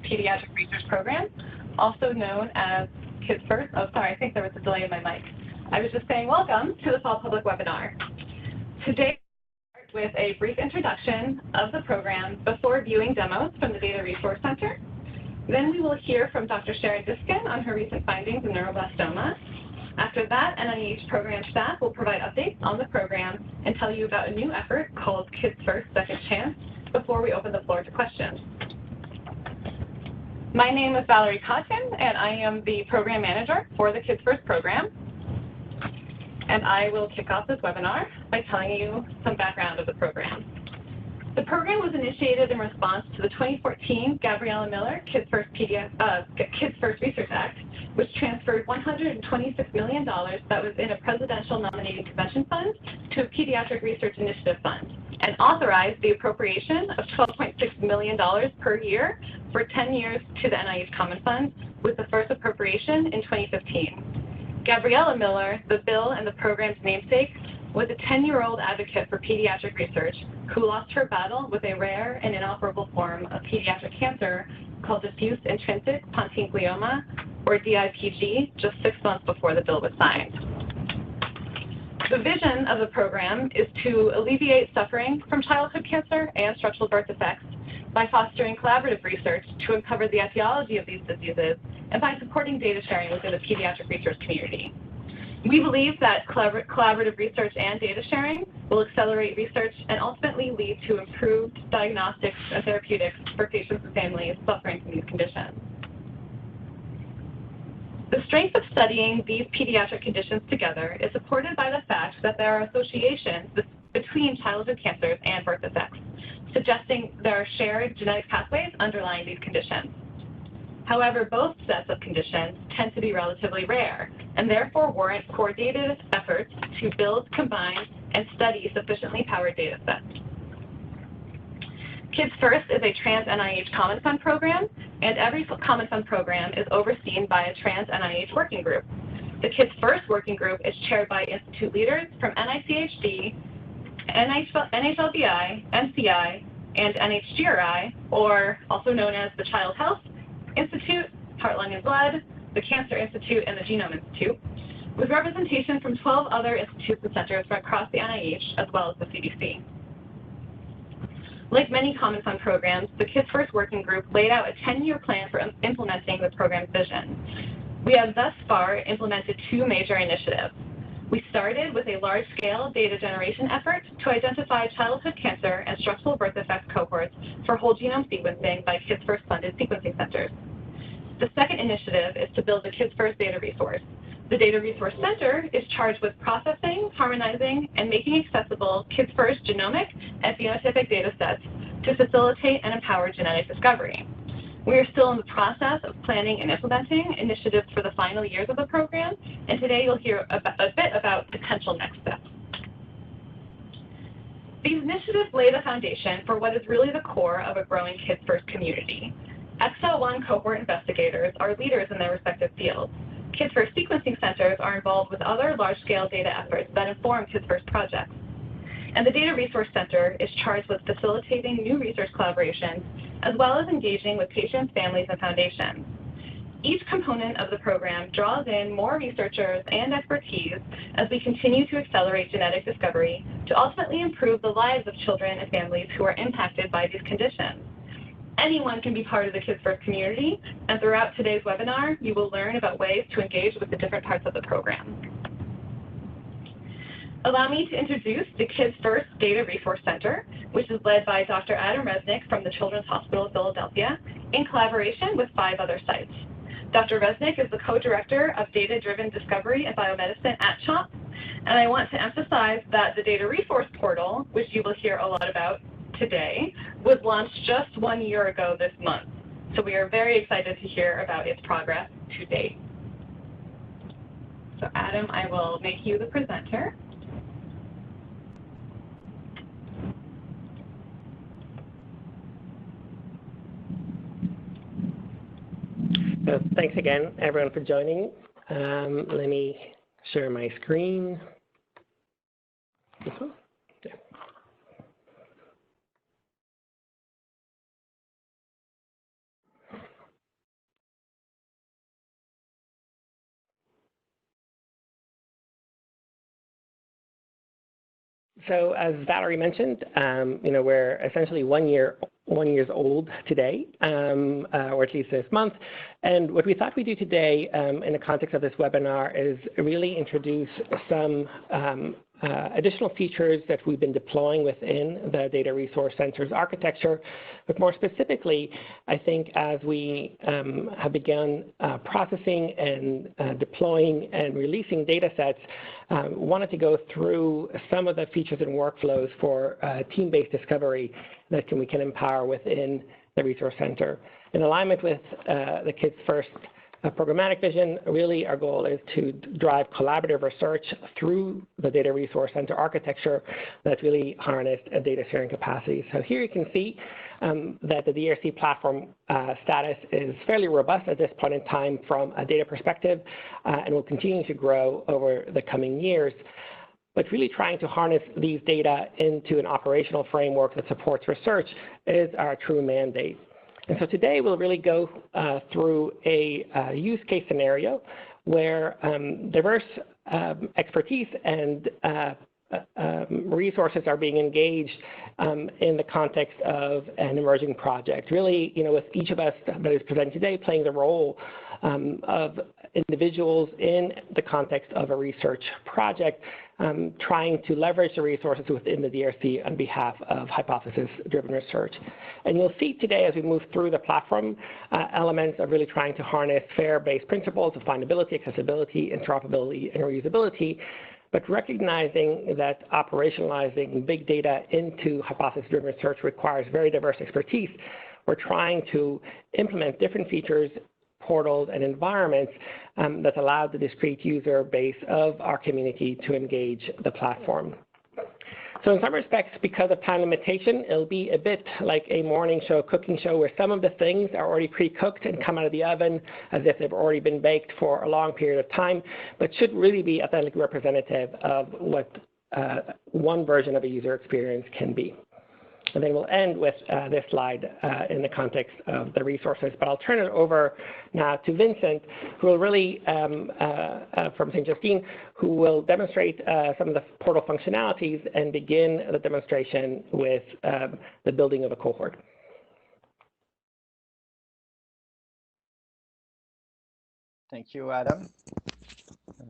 Pediatric Research Program, also known as Kids First. Oh, sorry, I think there was a delay in my mic. I was just saying welcome to the fall public webinar. Today, we'll start with a brief introduction of the program before viewing demos from the Data Resource Center. Then we will hear from Dr. Sainte-Justine on her recent findings in neuroblastoma. After that, NIH program staff will provide updates on the program and tell you about a new effort called Kids First Second Chance before we open the floor to questions. My name is Valerie Cotton, and I am the program manager for the Kids First program. And I will kick off this webinar by telling you some background of the program. The program was initiated in response to the 2014 Gabriella Miller Kids First Research Act, which transferred $126 million that was in a presidential nominating convention fund to a Pediatric Research Initiative Fund, and authorized the appropriation of $12.6 million per year for 10 years to the NIH Common Fund, with the first appropriation in 2015. Gabriella Miller, the bill and the program's namesake, was a 10-year-old advocate for pediatric research who lost her battle with a rare and inoperable form of pediatric cancer called diffuse intrinsic pontine glioma, or DIPG, just 6 months before the bill was signed. The vision of the program is to alleviate suffering from childhood cancer and structural birth defects by fostering collaborative research to uncover the etiology of these diseases and by supporting data sharing within the pediatric research community. We believe that collaborative research and data sharing will accelerate research and ultimately lead to improved diagnostics and therapeutics for patients and families suffering from these conditions. The strength of studying these pediatric conditions together is supported by the fact that there are associations between childhood cancers and birth defects, suggesting there are shared genetic pathways underlying these conditions. However, both sets of conditions tend to be relatively rare and therefore warrant coordinated efforts to build, combine, and study sufficiently powered data sets. Kids First is a trans-NIH Common Fund program, and every Common Fund program is overseen by a trans-NIH working group. The Kids First working group is chaired by institute leaders from NICHD, NHLBI, NCI, and NHGRI, or also known as the Child Health Institute, Heart, Lung, and Blood, the Cancer Institute, and the Genome Institute, with representation from 12 other institutes and centers from across the NIH, as well as the CDC. Like many Common Fund programs, the Kids First Working Group laid out a 10-year plan for implementing the program's vision. We have thus far implemented 2 major initiatives. We started with a large-scale data generation effort to identify childhood cancer and structural birth defect cohorts for whole genome sequencing by Kids First funded sequencing centers. The second initiative is to build the Kids First data resource. The Data Resource Center is charged with processing, harmonizing, and making accessible Kids First genomic and phenotypic data sets to facilitate and empower genetic discovery. We are still in the process of planning and implementing initiatives for the final years of the program, and today you'll hear a bit about potential next steps. These initiatives lay the foundation for what is really the core of a growing Kids First community. XL1 cohort investigators are leaders in their respective fields. Kids First sequencing centers are involved with other large-scale data efforts that inform Kids First projects. And the Data Resource Center is charged with facilitating new research collaborations, as well as engaging with patients, families, and foundations. Each component of the program draws in more researchers and expertise as we continue to accelerate genetic discovery to ultimately improve the lives of children and families who are impacted by these conditions. Anyone can be part of the Kids First community, and throughout today's webinar, you will learn about ways to engage with the different parts of the program. Allow me to introduce the Kids First Data Resource Center, which is led by Dr. Adam Resnick from the Children's Hospital of Philadelphia, in collaboration with 5 other sites. Dr. Resnick is the co-director of Data-Driven Discovery and Biomedicine at CHOP, and I want to emphasize that the Data Resource Portal, which you will hear a lot about today, was launched just 1 year ago this month. So we are very excited to hear about its progress to date. So Adam, I will make you the presenter. So thanks again, everyone, for joining. Let me share my screen. Yeah. So as Valerie mentioned, we're essentially 1 year old today, or at least this month. And what we thought we'd do today in the context of this webinar is really introduce some additional features that we've been deploying within the Data Resource Center's architecture. But more specifically, I think as we have begun processing and deploying and releasing data sets, wanted to go through some of the features and workflows for team-based discovery that we can empower within the Resource Center. In alignment with the Kids First programmatic vision, really our goal is to drive collaborative research through the Data Resource Center architecture that's really harnessed a data sharing capacity. So here you can see that the DRC platform status is fairly robust at this point in time from a data perspective, and will continue to grow over the coming years. But really trying to harness these data into an operational framework that supports research is our true mandate. And so today we'll really go through a use case scenario where diverse expertise and resources are being engaged in the context of an emerging project. Really, with each of us that is presenting today playing the role of individuals in the context of a research project, trying to leverage the resources within the DRC on behalf of hypothesis-driven research. And you'll see today as we move through the platform elements of really trying to harness FAIR-based principles of findability, accessibility, interoperability, and reusability, but recognizing that operationalizing big data into hypothesis-driven research requires very diverse expertise. We're trying to implement different features, portals, and environments that allow the discrete user base of our community to engage the platform. So in some respects, because of time limitation, it'll be a bit like a morning show, cooking show, where some of the things are already pre-cooked and come out of the oven as if they've already been baked for a long period of time, but should really be authentically representative of what one version of a user experience can be. And then we'll end with this slide in the context of the resources. But I'll turn it over now to Vincent, who will really, from Sainte-Justine, who will demonstrate some of the portal functionalities and begin the demonstration with the building of a cohort. Thank you, Adam.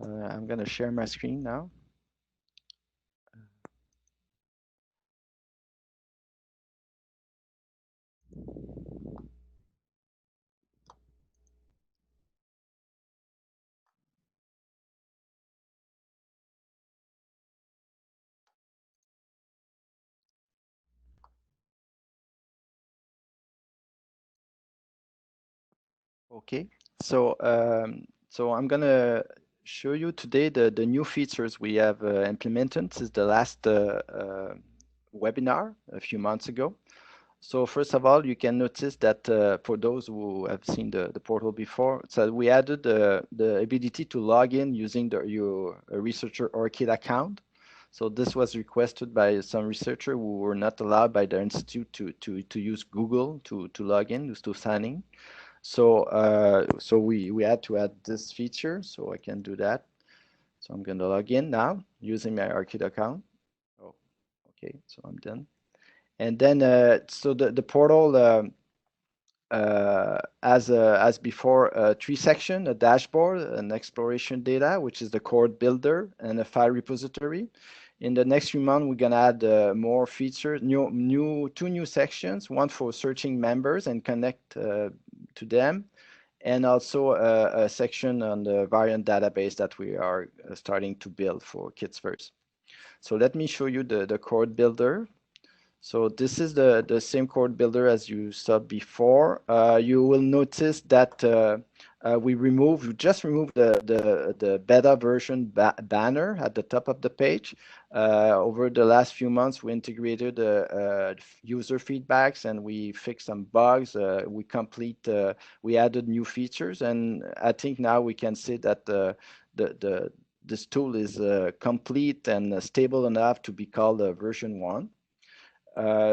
I'm going to share my screen now. Okay, so I'm going to show you today the new features we have implemented since the last webinar a few months ago. So first of all, you can notice that for those who have seen the portal before, so we added the ability to log in using your researcher ORCID account. So this was requested by some researchers who were not allowed by the institute to use Google to log in, to sign in. So we had to add this feature, so I can do that. So I'm going to log in now using my ORCID account. Oh, okay, so I'm done. And then, so the portal as before, 3 sections: a dashboard, an exploration data, which is the cohort builder, and a file repository. In the next few months, we're going to add more features, 2 new sections, one for searching members and connect to them, and also a section on the variant database that we are starting to build for Kids First. So let me show you the cohort builder. So this is the same cohort builder as you saw before. You will notice that we just removed the beta version banner at the top of the page. Over the last few months, we integrated user feedbacks and we fixed some bugs. We added new features, and I think now we can say that this tool is complete and stable enough to be called version 1.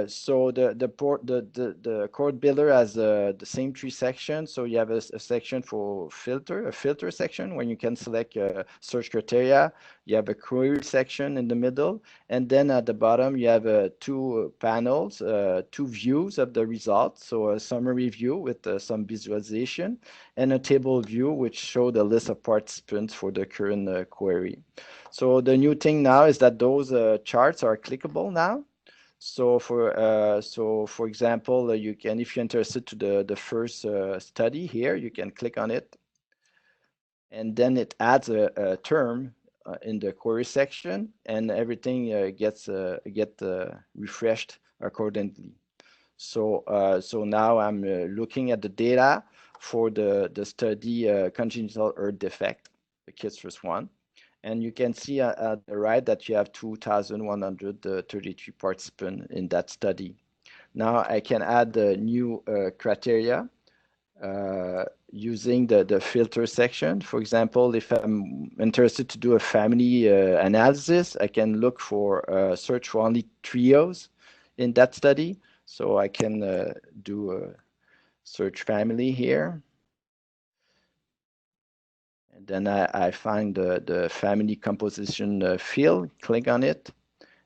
So the cohort builder has the same three sections. So you have a section for a filter section when you can select search criteria. You have a query section in the middle, and then at the bottom you have two panels, two views of the results. So a summary view with some visualization, and a table view which show the list of participants for the current query. So the new thing now is that those charts are clickable now. So for example, you can, if you're interested to the first study here, you can click on it, and then it adds a term in the query section, and everything gets refreshed accordingly. So now I'm looking at the data for the study congenital earth defect, the kids first one. And you can see at the right that you have 2,133 participants in that study. Now I can add the new criteria using the filter section. For example, if I'm interested to do a family analysis, I can look for search for only trios in that study. So I can do a search family here. And then I find the family composition field, click on it,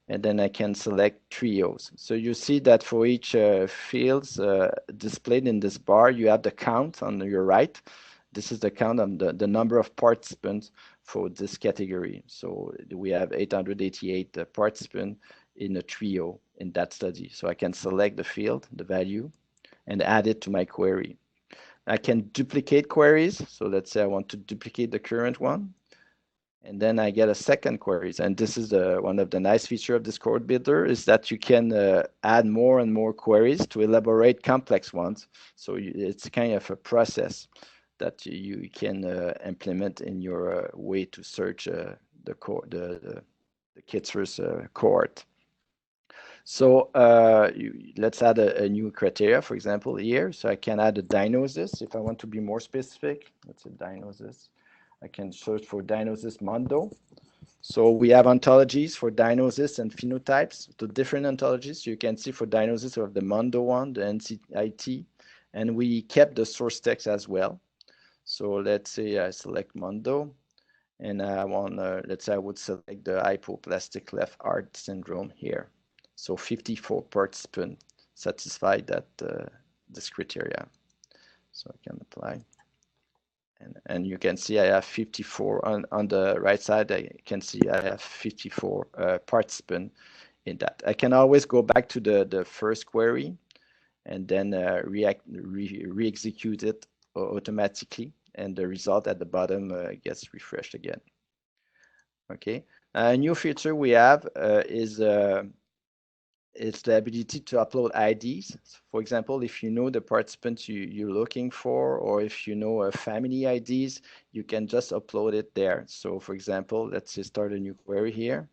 and then I can select trios. So you see that for each fields displayed in this bar, you have the count on your right. This is the count on the number of participants for this category. So we have 888 participants in a trio in that study. So I can select the field, the value, and add it to my query. I can duplicate queries. So let's say I want to duplicate the current one. And then I get a second queries. And this is one of the nice features of this cohort builder is that you can add more and more queries to elaborate complex ones. So it's kind of a process that you can implement in your way to search the kids first cohort. So let's add a new criteria, for example, here. So I can add a diagnosis if I want to be more specific. Let's say diagnosis. I can search for diagnosis Mondo. So we have ontologies for diagnosis and phenotypes, the different ontologies. You can see for diagnosis of the Mondo one, the NCIT, and we kept the source text as well. So let's say I select Mondo, and I want, let's say I would select the hypoplastic left heart syndrome here. So 54 participants satisfied that this criteria. So I can apply. And you can see I have 54 on the right side. I can see I have 54 participants in that. I can always go back to the first query and then re-execute it automatically, and the result at the bottom gets refreshed again. Okay. A new feature we have is it's the ability to upload IDs. For example, if you know the participants you're looking for, or if you know a family IDs, you can just upload it there. So for example, let's say start a new query here,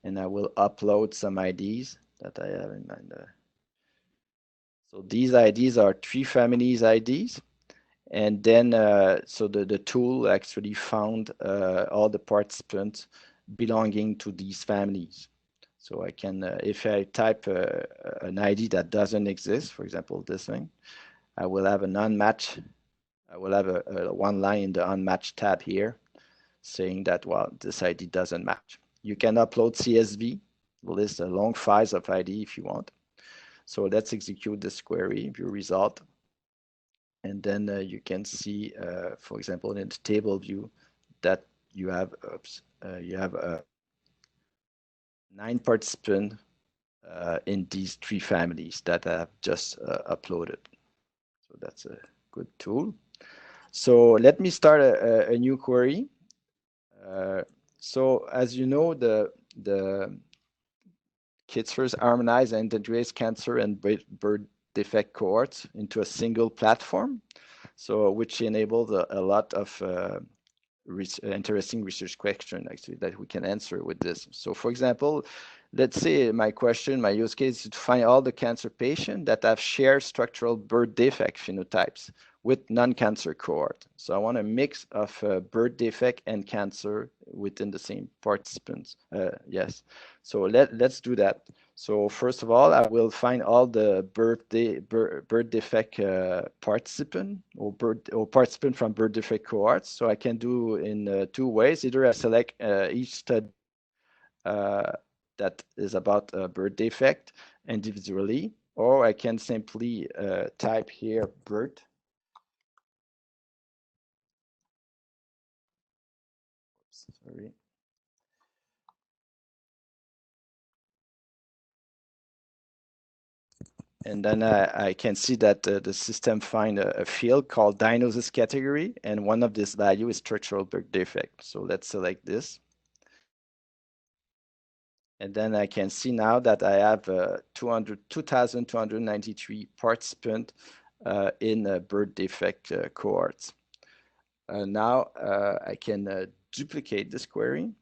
and I will upload some IDs that I have in mind. So these IDs are 3 families IDs. And then, so the tool actually found all the participants belonging to these families. So I can, if I type an ID that doesn't exist, for example, this thing, I will have an unmatched, I will have one line in the unmatched tab here saying that, well, this ID doesn't match. You can upload CSV, list a long files of ID if you want. So let's execute this query, view result. And then you can see, for example, in the table view that you have, 9 participants in these 3 families that I have just uploaded. So that's a good tool. So let me start a new query. So as you know, the Kids First harmonize and integrates cancer and birth defect cohorts into a single platform, so which enables a lot of interesting research questions actually that we can answer with this. So for example, let's say my use case is to find all the cancer patients that have shared structural birth defect phenotypes with non-cancer cohort. So I want a mix of birth defect and cancer within the same participants. Yes. So let's do that. So first of all, I will find all the birth defect participant or participant from birth defect cohorts. So I can do in 2 ways. Either I select each study that is about birth defect individually, or I can simply type here birth. Sorry. And then I can see that the system find a field called diagnosis category, and one of this value is structural birth defect. So let's select this. And then I can see now that I have 2,293 participants in birth defect cohorts. Now I can duplicate this query.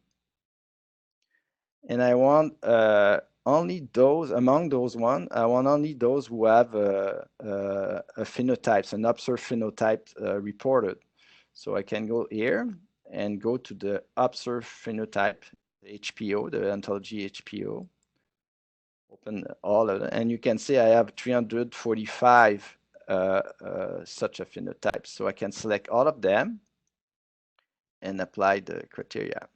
And I want only those, among those one, I want only those who have a phenotypes, an observed phenotype reported. So I can go here and go to the observed phenotype, the HPO, the ontology HPO. Open all of them, and you can see I have 345 such a phenotype. So I can select all of them and apply the criteria.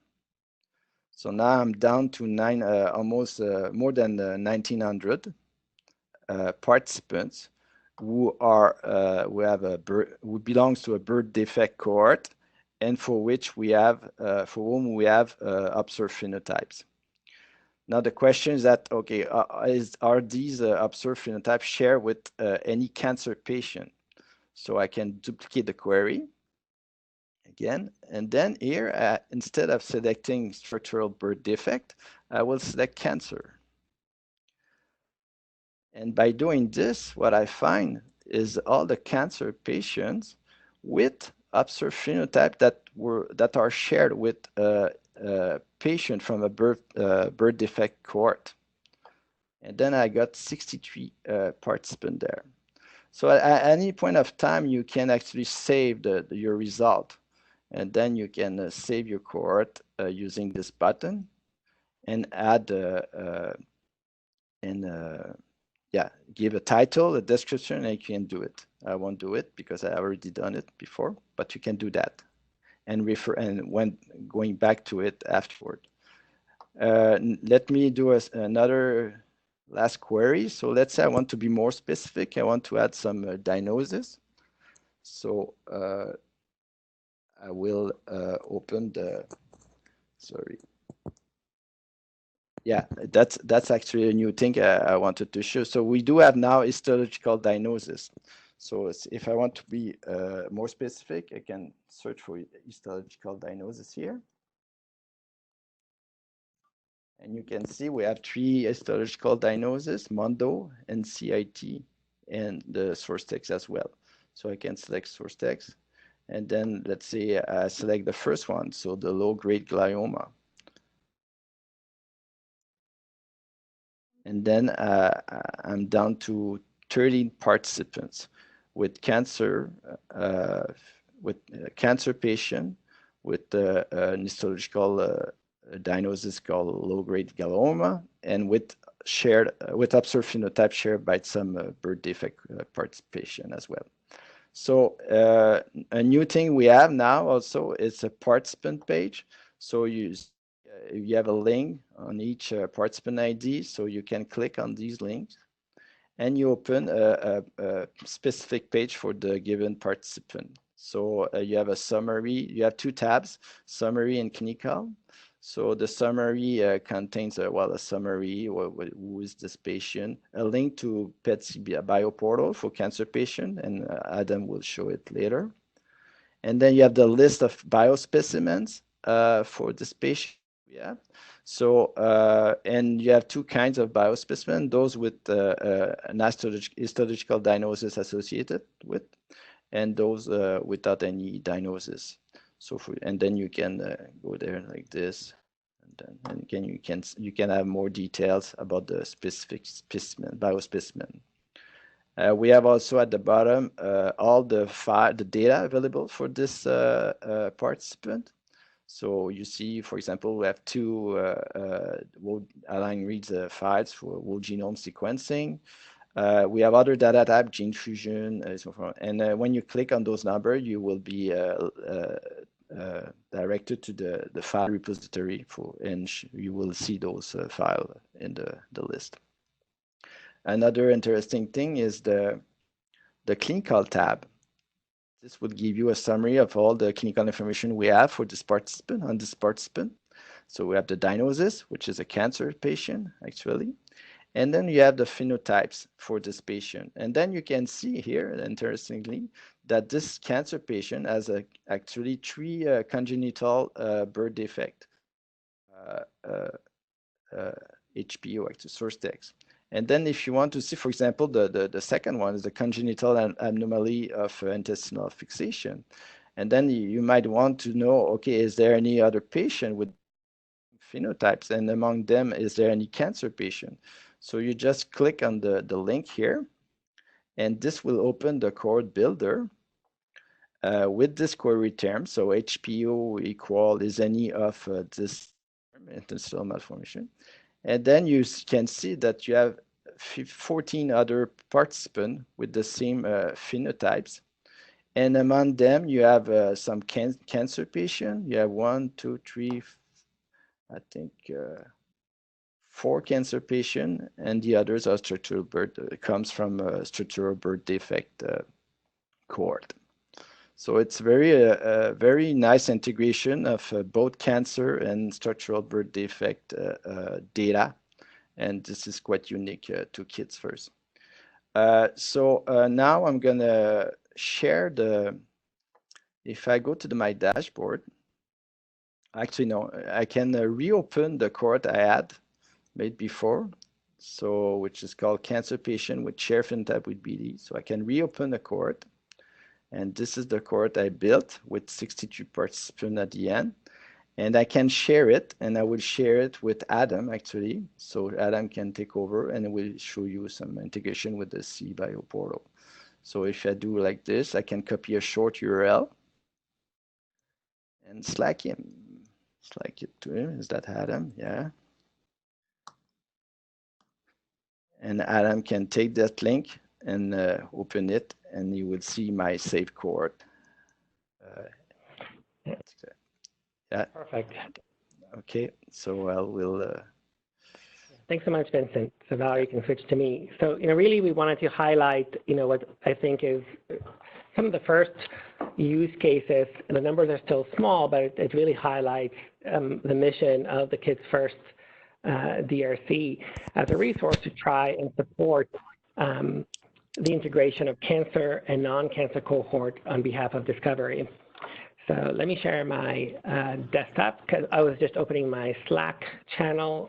So now I'm down to almost more than 1,900 participants who belongs to a birth defect cohort, and for which we have whom we have observed phenotypes. Now the question is that, okay, are these observed phenotypes shared with any cancer patient? So I can duplicate the query again, and then here, instead of selecting structural birth defect, I will select cancer. And by doing this, what I find is all the cancer patients with observed phenotype that are shared with a patient from a birth defect cohort. And then I got 63 participants there. So at any point of time, you can actually save your result. And then you can save your cohort using this button and add give a title, a description, and you can do it. I won't do it because I already done it before, but you can do that and refer, and when going back to it afterward. Let me do another last query. So let's say I want to be more specific. I want to add some diagnosis. So I will open the, sorry. Yeah, that's actually a new thing I wanted to show. So we do have now histological diagnosis. So if I want to be more specific, I can search for histological diagnosis here. And you can see we have 3 histological diagnoses, Mondo and CIT, and the source text as well. So I can select source text. And then let's say I select the first one, so the low-grade glioma. And then I'm down to 13 participants with cancer, patient with an histological diagnosis called low-grade glioma, and with observed phenotype shared by some birth defect participation as well. So a new thing we have now also is a participant page. So you have a link on each participant ID, so you can click on these links and you open a specific page for the given participant. So you have a summary, you have 2 tabs, summary and clinical. So the summary contains a summary, who is this patient, a link to PET bioportal for cancer patient, and Adam will show it later. And then you have the list of biospecimens for this patient. Yeah. So, and you have 2 kinds of biospecimen, those with an histological diagnosis associated with, and those without any diagnosis. So, and then you can go there like this, and then you can have more details about the specific specimen, biospecimen. We have also at the bottom all the data available for this participant. So you see, for example, we have two Align reads files for whole genome sequencing. We have other data type, gene fusion, so forth. And when you click on those numbers, you will be directed to the file repository and you will see those files in the list. Another interesting thing is the clinical tab. This will give you a summary of all the clinical information we have for this participant, on this participant. So we have the diagnosis, which is a cancer patient, actually. And then you have the phenotypes for this patient. And then you can see here, interestingly, that this cancer patient has actually 3 congenital birth defect, HPO, actually, source text. And then if you want to see, for example, the second one is the congenital anomaly of intestinal fixation. And then you might want to know, okay, is there any other patient with phenotypes? And among them, is there any cancer patient? So you just click on the link here, and this will open the cohort builder with this query term. So HPO equal is any of this intestinal malformation. And then you can see that you have 14 other participants with the same phenotypes. And among them, you have some cancer patients. You have 1, 2, 3, I think 4 cancer patients, and the others are structural birth, comes from a structural birth defect cohort. So it's very nice integration of both cancer and structural birth defect data, and this is quite unique to Kids First. So now I'm gonna share if I go to my dashboard, actually no, I can reopen the cohort I had made before, so which is called cancer patient with shared phenotype with BD. So I can reopen the cohort, and this is the cohort I built with 62 participants at the end, and I can share it, and I will share it with Adam actually, so Adam can take over and we'll show you some integration with the CBio portal. So if I do like this, I can copy a short URL and Slack it to him. Is that Adam? Yeah. And Adam can take that link and open it, and you will see my saved cohort. Yeah. Perfect. Okay, so I will. Thanks so much, Vincent. So now you can switch to me. So, really we wanted to highlight, what I think is some of the first use cases, and the numbers are still small, but it really highlights the mission of the Kids First DRC as a resource to try and support the integration of cancer and non-cancer cohort on behalf of discovery. So let me share my desktop, because I was just opening my Slack channel.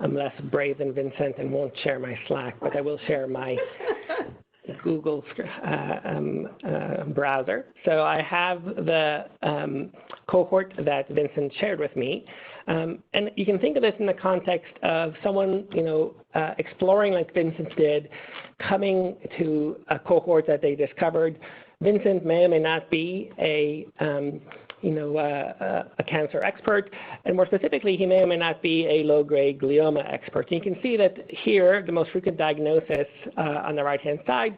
I'm less brave than Vincent and won't share my Slack, but I will share my Google browser. So I have the cohort that Vincent shared with me. And you can think of this in the context of someone, exploring like Vincent did, coming to a cohort that they discovered. Vincent may or may not be a cancer expert, and more specifically, he may or may not be a low-grade glioma expert. And you can see that here, the most frequent diagnosis on the right-hand side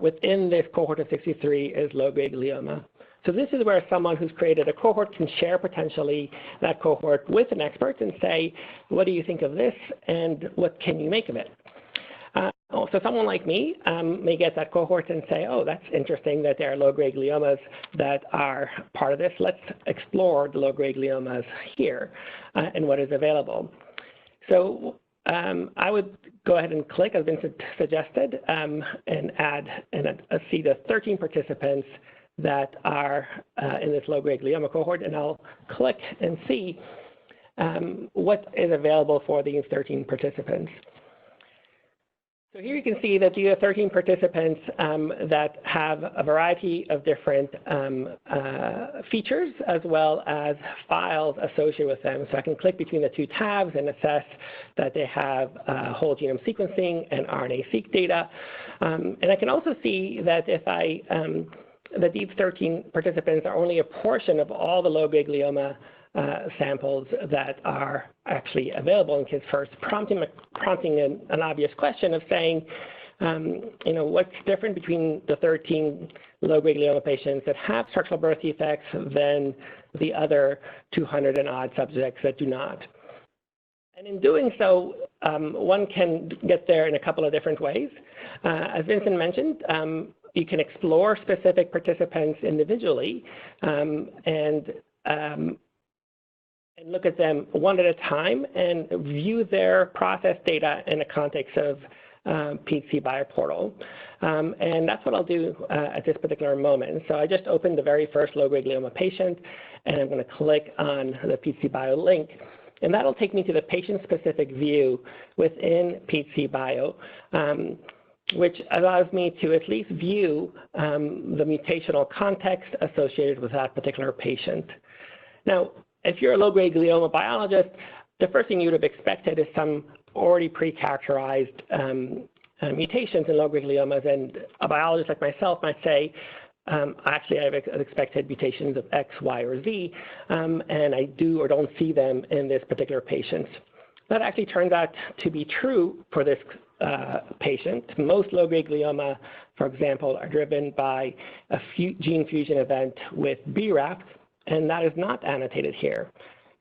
within this cohort of 63 is low-grade glioma. So this is where someone who's created a cohort can share potentially that cohort with an expert and say, what do you think of this, and what can you make of it? So someone like me may get that cohort and say, oh, that's interesting that there are low-grade gliomas that are part of this. Let's explore the low-grade gliomas here and what is available. So I would go ahead and click, as Vincent suggested, and add and see the 13 participants that are in this low-grade glioma cohort, and I'll click and see what is available for these 13 participants. So here you can see that you have 13 participants that have a variety of different features as well as files associated with them. So I can click between the two tabs and assess that they have whole genome sequencing and RNA-seq data. And I can also see that if that these 13 participants are only a portion of all the low-grade glioma samples that are actually available in Kids First, prompting an obvious question of saying, what's different between the 13 low-grade glioma patients that have structural birth defects than the other 200 and odd subjects that do not? And in doing so, one can get there in a couple of different ways. As Vincent mentioned, you can explore specific participants individually and look at them one at a time and view their process data in the context of PHC Bioportal. And that's what I'll do at this particular moment. So I just opened the very first low-grade glioma patient, and I'm going to click on the PHC Bio link. And that'll take me to the patient-specific view within PHC Bio, which allows me to at least view the mutational context associated with that particular patient. Now, if you're a low-grade glioma biologist, the first thing you would have expected is some already pre-characterized mutations in low-grade gliomas, and a biologist like myself might say, actually, I've expected mutations of X, Y, or Z, and I do or don't see them in this particular patient. That actually turns out to be true for this patient. Most low-grade glioma, for example, are driven by a gene fusion event with BRAF, and that is not annotated here.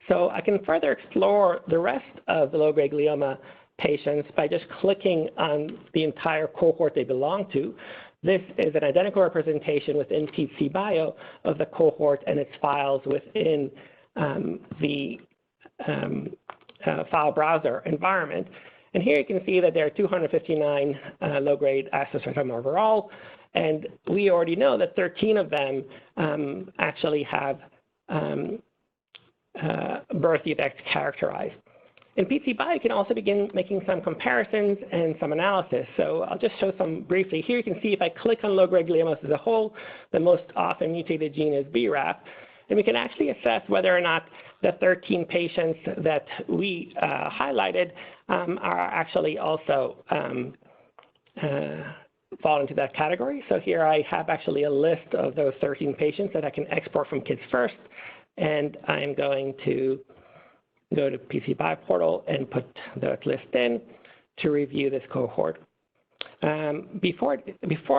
So I can further explore the rest of the low-grade glioma patients by just clicking on the entire cohort they belong to. This is an identical representation within PHC Bio of the cohort and its files within the file browser environment. And here you can see that there are 259 low-grade astrocytoma overall, and we already know that 13 of them actually have birth defects characterized. In PHC Bio, you can also begin making some comparisons and some analysis. So I'll just show some briefly. Here you can see if I click on low-grade gliomas as a whole, the most often mutated gene is BRAF. And we can actually assess whether or not the 13 patients that we highlighted are actually also fall into that category. So here I have actually a list of those 13 patients that I can export from Kids First. And I'm going to go to PHC Bioportal and put that list in to review this cohort. Before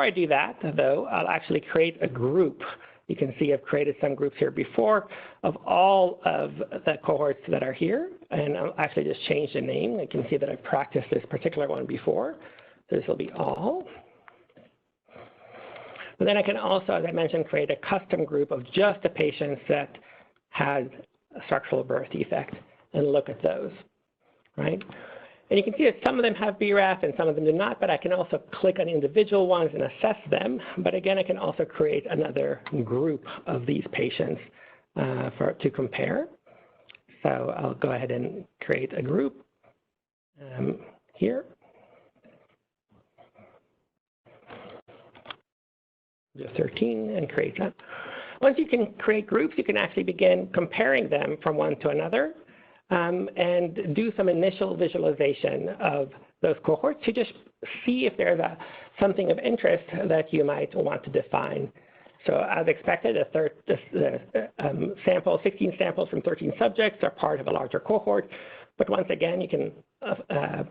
I do that, though, I'll actually create a group. You can see I've created some groups here before of all of the cohorts that are here. And I'll actually just change the name. You can see that I've practiced this particular one before. So this will be all. But then I can also, as I mentioned, create a custom group of just the patients that had a structural birth defect and look at those, right? And you can see that some of them have BRAF and some of them do not, but I can also click on individual ones and assess them. But again, I can also create another group of these patients to compare. So I'll go ahead and create a group here. Just 13 and create that. Once you can create groups, you can actually begin comparing them from one to another and do some initial visualization of those cohorts to just see if there's something of interest that you might want to define. So as expected, 16 samples from 13 subjects are part of a larger cohort. But once again, you can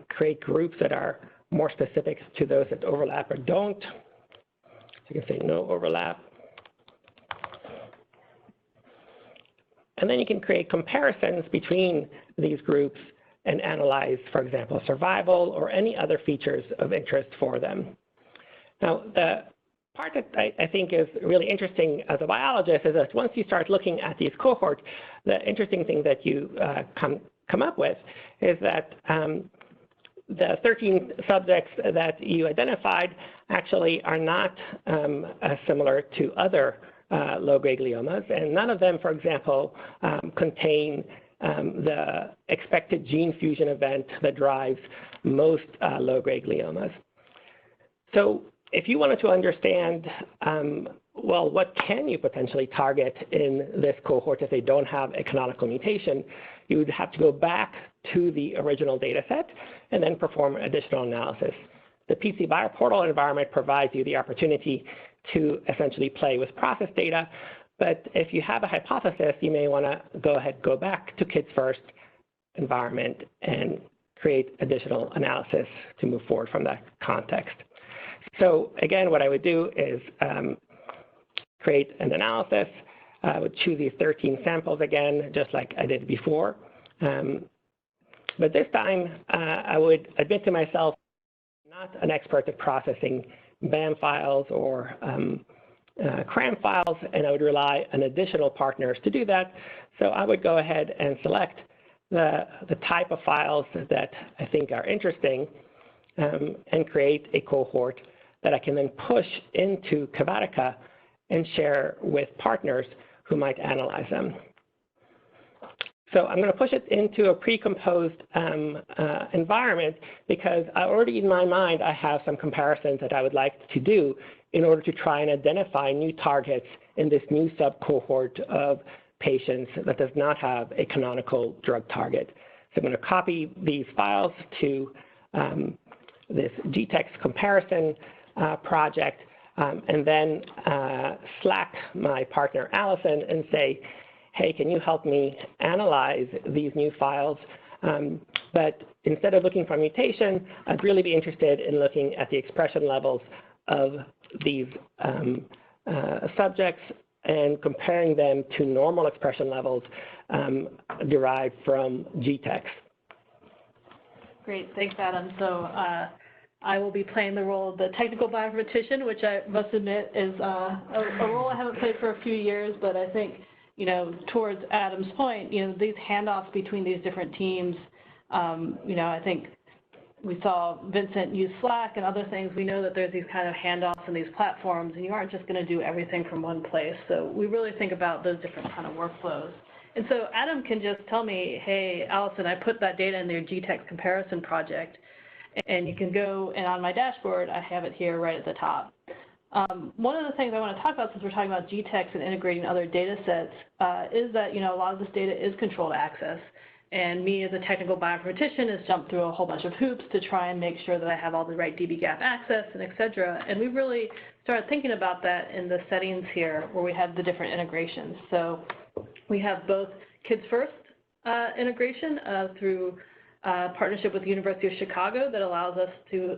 create groups that are more specific to those that overlap or don't. So you can say no overlap. And then you can create comparisons between these groups and analyze, for example, survival or any other features of interest for them. Now, the part that I think is really interesting as a biologist is that once you start looking at these cohorts, the interesting thing that you come up with is that the 13 subjects that you identified actually are not similar to other low-grade gliomas, and none of them, for example, contain the expected gene fusion event that drives most low-grade gliomas. So if you wanted to understand, well, what can you potentially target in this cohort if they don't have a canonical mutation, you would have to go back to the original data set and then perform additional analysis. The PC Bioportal environment provides you the opportunity to essentially play with process data, but if you have a hypothesis, you may want to go back to Kids First environment and create additional analysis to move forward from that context. So again, what I would do is create an analysis. I would choose these 13 samples again, just like I did before. But this time, I would admit to myself, I'm not an expert at processing BAM files or CRAM files, and I would rely on additional partners to do that. So I would go ahead and select the type of files that I think are interesting and create a cohort that I can then push into Cavatica and share with partners who might analyze them. So I'm going to push it into a pre-composed environment because I already in my mind I have some comparisons that I would like to do in order to try and identify new targets in this new sub-cohort of patients that does not have a canonical drug target. So I'm going to copy these files to this GTEx comparison project and then Slack my partner Allison and say, hey, can you help me analyze these new files? But instead of looking for mutation, I'd really be interested in looking at the expression levels of these subjects and comparing them to normal expression levels derived from GTEx. Great, thanks, Adam. So I will be playing the role of the technical bioinformatician, which I must admit is a role I haven't played for a few years, but I think, you know, towards Adam's point, you know, these handoffs between these different teams, you know, I think we saw Vincent use Slack and other things. We know that there's these kind of handoffs in these platforms, and you aren't just going to do everything from one place. So we really think about those different kind of workflows. And so Adam can just tell me, hey, Allison, I put that data in their GTEx comparison project, and you can go, and on my dashboard, I have it here right at the top. One of the things I want to talk about, since we're talking about GTEx and integrating other data sets, is that, you know, a lot of this data is controlled access. And me as a technical bioinformatician has jumped through a whole bunch of hoops to try and make sure that I have all the right dbGaP access and et cetera. And we really started thinking about that in the settings here where we have the different integrations. So we have both Kids First integration through partnership with the University of Chicago that allows us to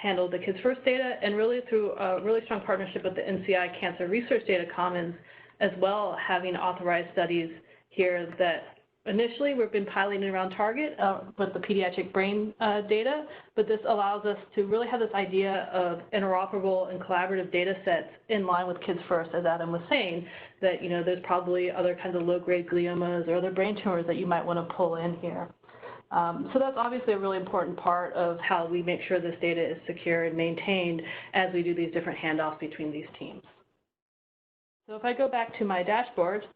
handle the Kids First data, and really through a really strong partnership with the NCI Cancer Research Data Commons as well, having authorized studies here that initially we've been piloting around target with the pediatric brain data, but this allows us to really have this idea of interoperable and collaborative data sets in line with Kids First, as Adam was saying, that, you know, there's probably other kinds of low-grade gliomas or other brain tumors that you might want to pull in here. So that's obviously a really important part of how we make sure this data is secure and maintained as we do these different handoffs between these teams. So if I go back to my dashboard,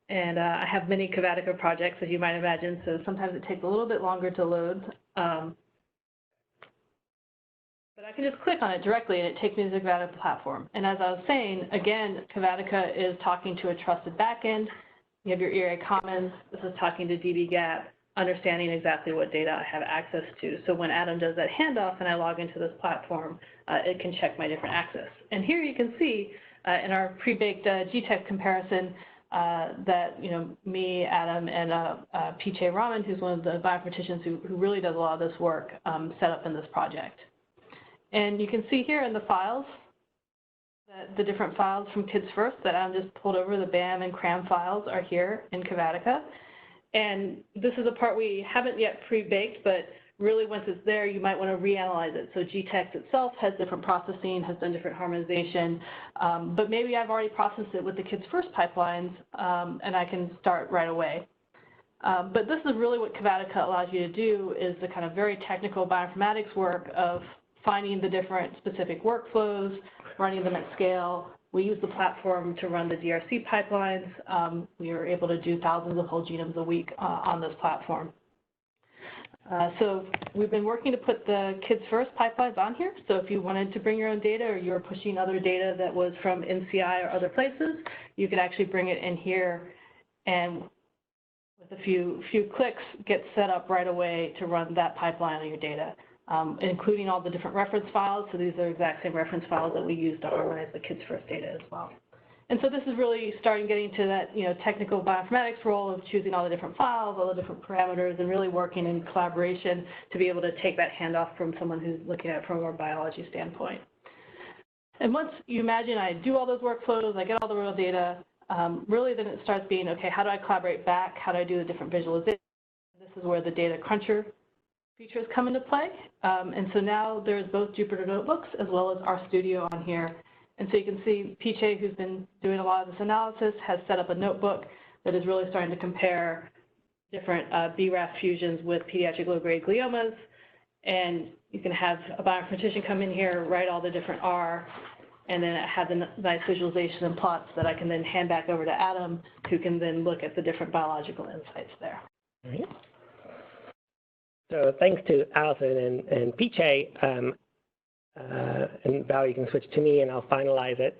and I have many Cavatica projects, as you might imagine, so sometimes it takes a little bit longer to load. But I can just click on it directly, and it takes me to the Cavatica platform. And as I was saying, again, Cavatica is talking to a trusted backend. You have your ERA Commons. This is talking to dbGaP, understanding exactly what data I have access to. So when Adam does that handoff and I log into this platform, it can check my different access. And here you can see in our pre-baked GTEx comparison that, you know, me, Adam, and PJ Raman, who's one of the bioinformaticians who really does a lot of this work, set up in this project. And you can see here in the files, the different files from Kids First that Adam just pulled over, the BAM and CRAM files are here in Cavatica. And this is a part we haven't yet pre-baked, but really once it's there, you might want to reanalyze it. So GTEx itself has different processing, has done different harmonization, but maybe I've already processed it with the Kids First pipelines, and I can start right away. But this is really what Cavatica allows you to do, is the kind of very technical bioinformatics work of finding the different specific workflows, running them at scale. We use the platform to run the DRC pipelines. We are able to do thousands of whole genomes a week on this platform. So we've been working to put the Kids First pipelines on here. So if you wanted to bring your own data or you were pushing other data that was from NCI or other places, you could actually bring it in here and with a few clicks get set up right away to run that pipeline on your data, including all the different reference files. So these are the exact same reference files that we use to harmonize the Kids First data as well. And so this is really starting getting to that, technical bioinformatics role of choosing all the different files, all the different parameters, and really working in collaboration to be able to take that handoff from someone who's looking at it from a biology standpoint. And once you imagine I do all those workflows, I get all the real data, really then it starts being, okay, how do I collaborate back? How do I do the different visualizations? This is where the data cruncher features come into play. And so now there's both Jupyter Notebooks as well as RStudio on here. And so you can see PJ, who's been doing a lot of this analysis, has set up a notebook that is really starting to compare different BRAF fusions with pediatric low-grade gliomas. And you can have a bioinformatician come in here, write all the different R, and then have the nice visualization and plots that I can then hand back over to Adam, who can then look at the different biological insights there. All right. So thanks to Allison and PJ. And Val, you can switch to me and I'll finalize it.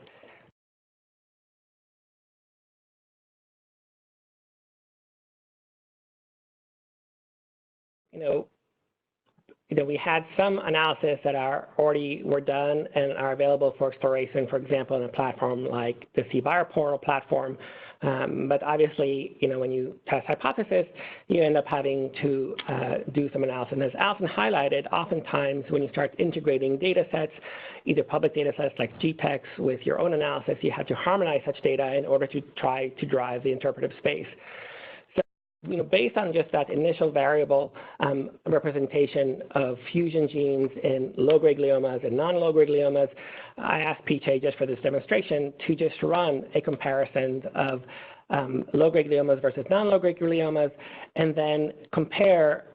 We had some analysis that were done and are available for exploration, for example, in a platform like the cBioPortal platform. But obviously, when you test hypothesis, you end up having to do some analysis. And as Allison highlighted, oftentimes when you start integrating data sets, either public data sets like GTEx with your own analysis, you have to harmonize such data in order to try to drive the interpretive space. So, based on just that initial variable representation of fusion genes in low-grade gliomas and non-low-grade gliomas, I asked PJ just for this demonstration to just run a comparison of low-grade gliomas versus non-low-grade gliomas, and then compare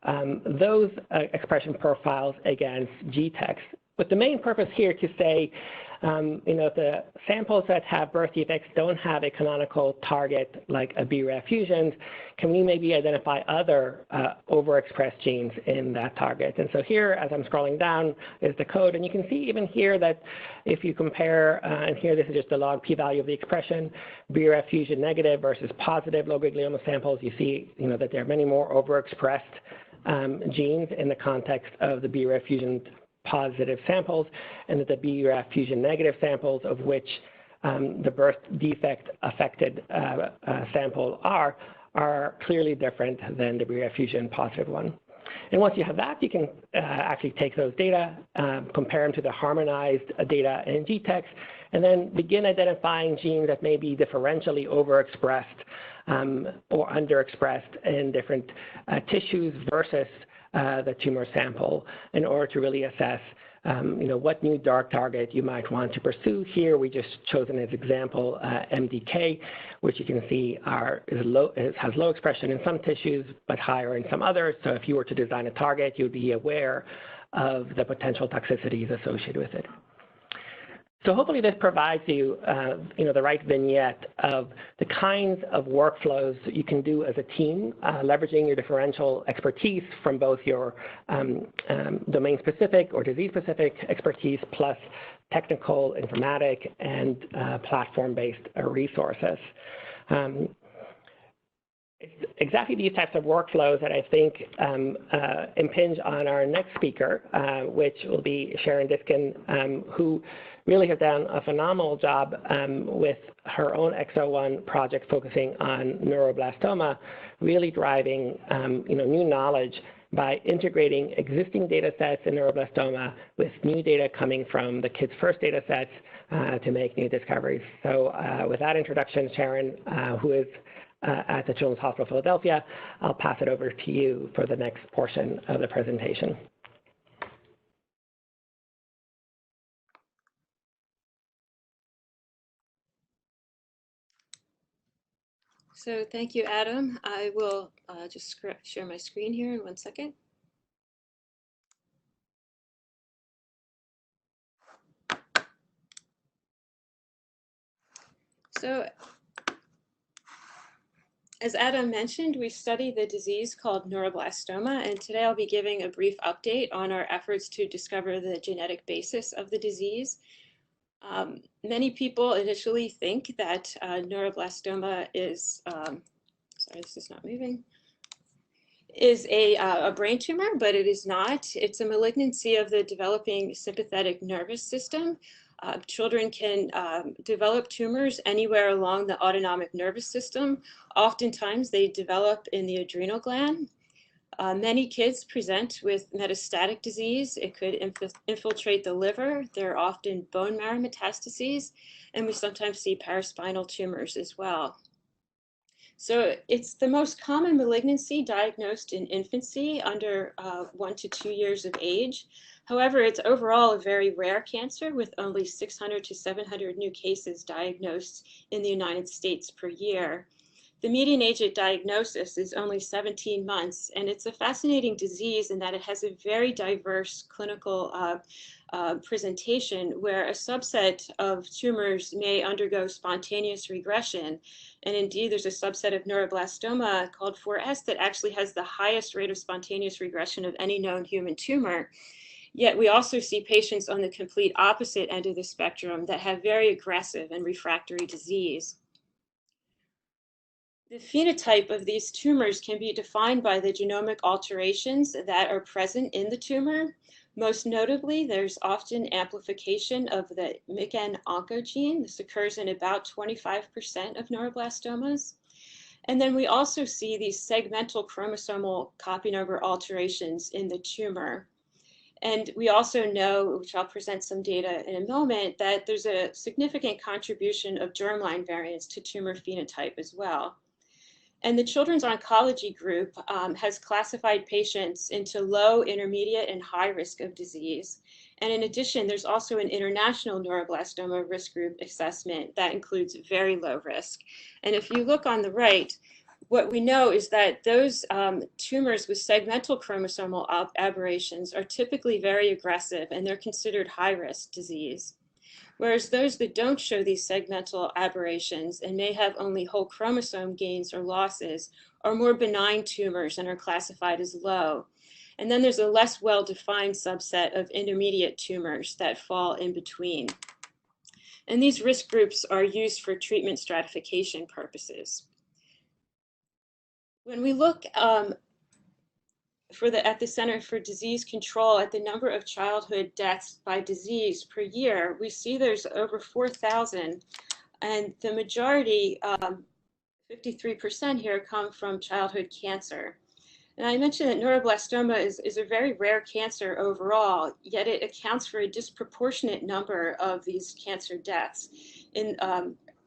those expression profiles against GTEx. With the main purpose here to say, if the samples that have birth defects don't have a canonical target like a BRAF fusion, can we maybe identify other overexpressed genes in that target? And so here, as I'm scrolling down, is the code. And you can see even here that if you compare, and here this is just the log p-value of the expression, BRAF fusion negative versus positive low-grade glioma samples, you see that there are many more overexpressed genes in the context of the BRAF fusion positive samples, and that the BRAF fusion negative samples, of which the birth defect affected sample are clearly different than the BRAF fusion positive one. And once you have that, you can actually take those data, compare them to the harmonized data in GTEx, and then begin identifying genes that may be differentially overexpressed or underexpressed in different tissues versus the tumor sample in order to really assess what new dark target you might want to pursue. Here we just chosen as example MDK, which you can see has low expression in some tissues but higher in some others. So if you were to design a target, you'd be aware of the potential toxicities associated with it. So hopefully this provides you, the right vignette of the kinds of workflows that you can do as a team, leveraging your differential expertise from both your domain-specific or disease-specific expertise, plus technical, informatic, and platform-based resources. It's exactly these types of workflows that I think impinge on our next speaker, which will be Sharon Diskin, who really has done a phenomenal job with her own X01 project focusing on neuroblastoma, really driving new knowledge by integrating existing data sets in neuroblastoma with new data coming from the Kids First data sets to make new discoveries. So with that introduction, Sharon, who is at the Children's Hospital of Philadelphia, I'll pass it over to you for the next portion of the presentation. So thank you, Adam. I will just share my screen here in 1 second. So As Adam mentioned, we study the disease called neuroblastoma, and today I'll be giving a brief update on our efforts to discover the genetic basis of the disease. Many people initially think that neuroblastoma is, sorry, this is not moving, is a brain tumor, but it is not. It's a malignancy of the developing sympathetic nervous system. Children can develop tumors anywhere along the autonomic nervous system. Oftentimes they develop in the adrenal gland. Many kids present with metastatic disease. It could infiltrate the liver. There are often bone marrow metastases, and we sometimes see paraspinal tumors as well. So it's the most common malignancy diagnosed in infancy under 1 to 2 years of age. However, it's overall a very rare cancer with only 600 to 700 new cases diagnosed in the United States per year. The median age at diagnosis is only 17 months, and it's a fascinating disease in that it has a very diverse clinical presentation where a subset of tumors may undergo spontaneous regression. And indeed, there's a subset of neuroblastoma called 4S that actually has the highest rate of spontaneous regression of any known human tumor. Yet we also see patients on the complete opposite end of the spectrum that have very aggressive and refractory disease. The phenotype of these tumors can be defined by the genomic alterations that are present in the tumor. Most notably, there's often amplification of the MICN oncogene. This occurs in about 25% of neuroblastomas. And then we also see these segmental chromosomal copy number alterations in the tumor. And we also know, which I'll present some data in a moment, that there's a significant contribution of germline variants to tumor phenotype as well. And the Children's Oncology Group has classified patients into low, intermediate, and high risk of disease. And in addition, there's also an international neuroblastoma risk group assessment that includes very low risk. And if you look on the right, what we know is that those tumors with segmental chromosomal aberrations are typically very aggressive, and they're considered high-risk disease. Whereas those that don't show these segmental aberrations and may have only whole chromosome gains or losses are more benign tumors and are classified as low. And then there's a less well-defined subset of intermediate tumors that fall in between. And these risk groups are used for treatment stratification purposes. When we look at the Center for Disease Control at the number of childhood deaths by disease per year, we see there's over 4,000, and the majority, 53% here, come from childhood cancer. And I mentioned that neuroblastoma is a very rare cancer overall, yet it accounts for a disproportionate number of these cancer deaths, in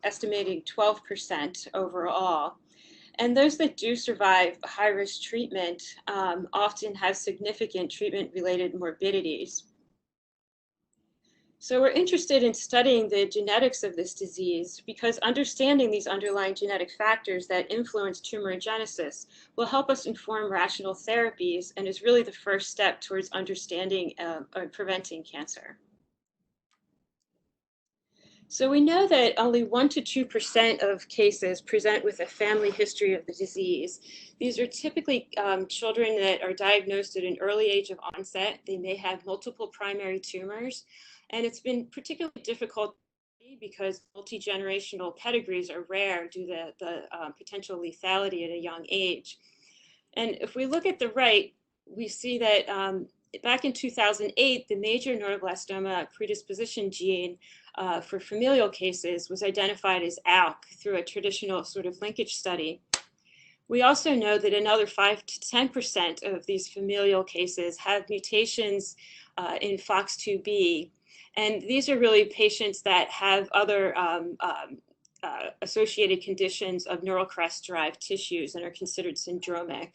estimating 12% overall. And those that do survive high-risk treatment often have significant treatment-related morbidities. So we're interested in studying the genetics of this disease because understanding these underlying genetic factors that influence tumorigenesis will help us inform rational therapies and is really the first step towards understanding or preventing cancer. So we know that only 1 to 2% of cases present with a family history of the disease. These are typically children that are diagnosed at an early age of onset. They may have multiple primary tumors, and it's been particularly difficult because multi-generational pedigrees are rare due to the potential lethality at a young age. And if we look at the right, we see that back in 2008, the major neuroblastoma predisposition gene for familial cases was identified as ALK through a traditional sort of linkage study. We also know that another 5 to 10% of these familial cases have mutations in FOX2B. And these are really patients that have other associated conditions of neural crest-derived tissues and are considered syndromic.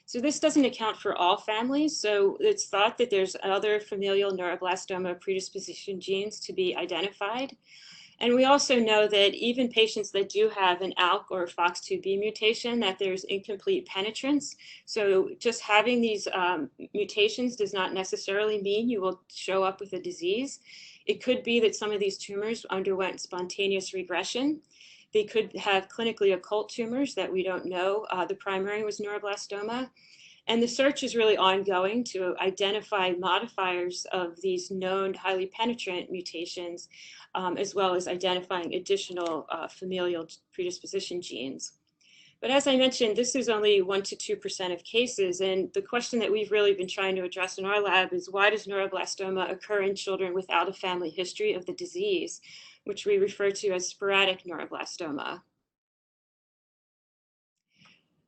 So this doesn't account for all families, so it's thought that there's other familial neuroblastoma predisposition genes to be identified. And we also know that even patients that do have an ALK or FOX2B mutation, that there's incomplete penetrance. So just having these mutations does not necessarily mean you will show up with a disease. It could be that some of these tumors underwent spontaneous regression. They could have clinically occult tumors that we don't know. The primary was neuroblastoma. And the search is really ongoing to identify modifiers of these known highly penetrant mutations, as well as identifying additional familial predisposition genes. But as I mentioned, this is only 1 to 2% of cases. And the question that we've really been trying to address in our lab is, why does neuroblastoma occur in children without a family history of the disease, which we refer to as sporadic neuroblastoma?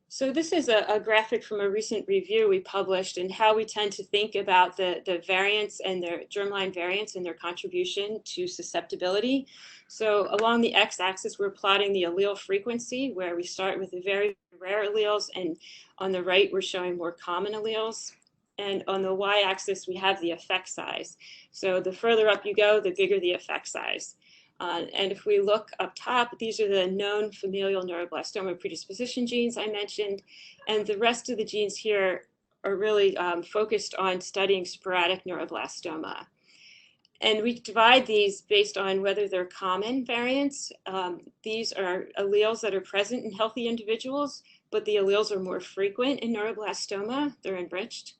So this is a graphic from a recent review we published, and how we tend to think about the variants and their germline variants and their contribution to susceptibility. So along the x-axis, we're plotting the allele frequency, where we start with the very rare alleles, and on the right, we're showing more common alleles. And on the y-axis, we have the effect size. So the further up you go, the bigger the effect size. And if we look up top, these are the known familial neuroblastoma predisposition genes I mentioned. And the rest of the genes here are really focused on studying sporadic neuroblastoma. And we divide these based on whether they're common variants. These are alleles that are present in healthy individuals, but the alleles are more frequent in neuroblastoma. They're enriched.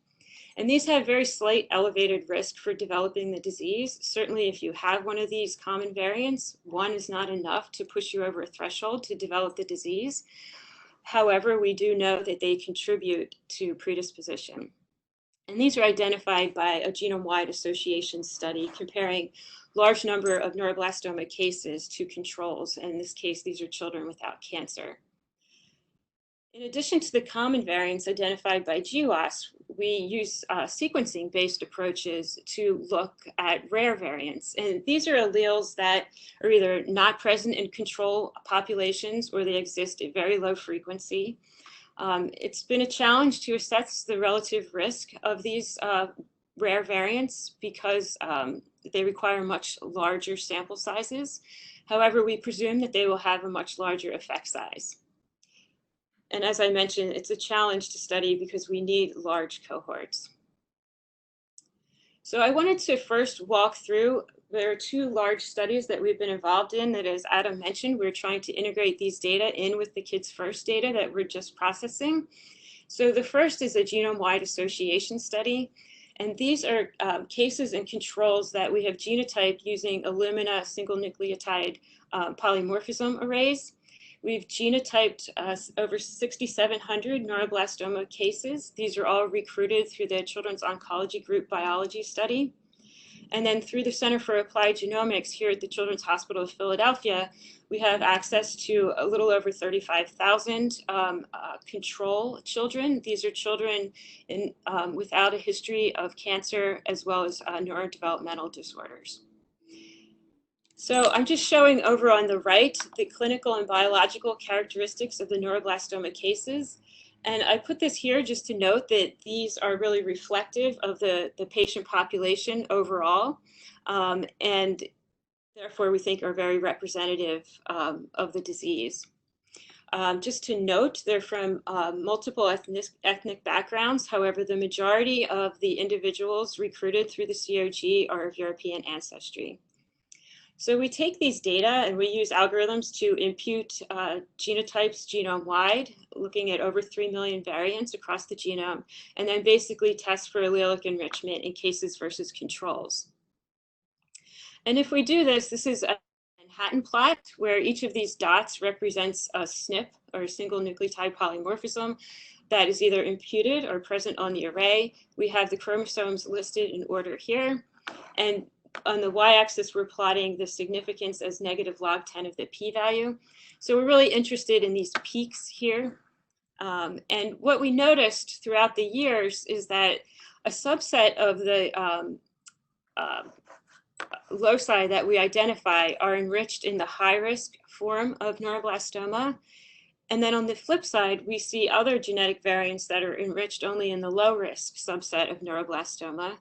And these have very slight elevated risk for developing the disease. Certainly, if you have one of these common variants, one is not enough to push you over a threshold to develop the disease. However, we do know that they contribute to predisposition. And these are identified by a genome-wide association study comparing large number of neuroblastoma cases to controls. In this case, these are children without cancer. In addition to the common variants identified by GWAS, we use sequencing-based approaches to look at rare variants. And these are alleles that are either not present in control populations, or they exist at very low frequency. It's been a challenge to assess the relative risk of these rare variants, because they require much larger sample sizes. However, we presume that they will have a much larger effect size. And as I mentioned, it's a challenge to study because we need large cohorts. So I wanted to first walk through, there are 2 large studies that we've been involved in that, as Adam mentioned, we're trying to integrate these data in with the Kids First data that we're just processing. So the first is a genome-wide association study. And these are cases and controls that we have genotyped using Illumina single nucleotide polymorphism arrays. We've genotyped over 6,700 neuroblastoma cases. These are all recruited through the Children's Oncology Group Biology Study. And then through the Center for Applied Genomics here at the Children's Hospital of Philadelphia, we have access to a little over 35,000 control children. These are children without a history of cancer, as well as neurodevelopmental disorders. So I'm just showing over on the right the clinical and biological characteristics of the neuroblastoma cases. And I put this here just to note that these are really reflective of the patient population overall, and therefore we think are very representative of the disease. Just to note, they're from multiple ethnic backgrounds. However, the majority of the individuals recruited through the COG are of European ancestry. So we take these data and we use algorithms to impute genotypes genome-wide, looking at over 3 million variants across the genome, and then basically test for allelic enrichment in cases versus controls. And if we do this, this is a Manhattan plot where each of these dots represents a SNP, or a single nucleotide polymorphism, that is either imputed or present on the array. We have the chromosomes listed in order here. And on the y-axis, we're plotting the significance as negative log 10 of the p-value. So we're really interested in these peaks here. And what we noticed throughout the years is that a subset of the loci that we identify are enriched in the high-risk form of neuroblastoma. And then on the flip side, we see other genetic variants that are enriched only in the low-risk subset of neuroblastoma.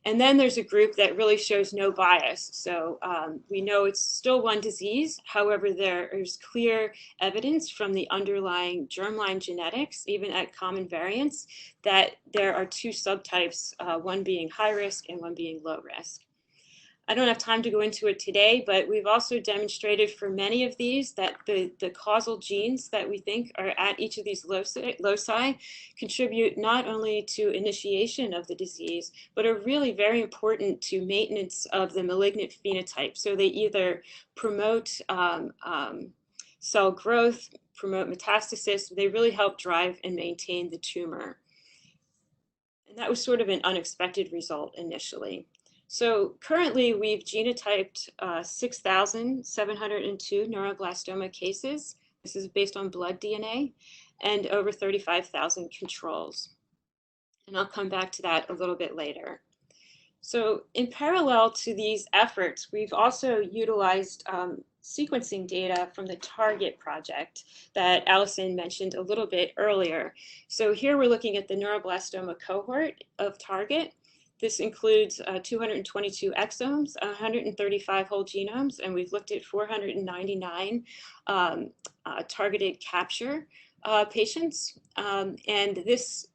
And then there's a group that really shows no bias. So we know it's still one disease. However, there is clear evidence from the underlying germline genetics, even at common variants, that there are 2 subtypes, one being high risk and one being low risk. I don't have time to go into it today, but we've also demonstrated for many of these that the causal genes that we think are at each of these loci contribute not only to initiation of the disease, but are really very important to maintenance of the malignant phenotype. So they either promote cell growth, promote metastasis, they really help drive and maintain the tumor. And that was sort of an unexpected result initially. So currently we've genotyped 6,702 neuroblastoma cases. This is based on blood DNA, and over 35,000 controls. And I'll come back to that a little bit later. So in parallel to these efforts, we've also utilized sequencing data from the Target project that Allison mentioned a little bit earlier. So here we're looking at the neuroblastoma cohort of Target. This includes 222 exomes, 135 whole genomes, and we've looked at 499 targeted capture patients. And this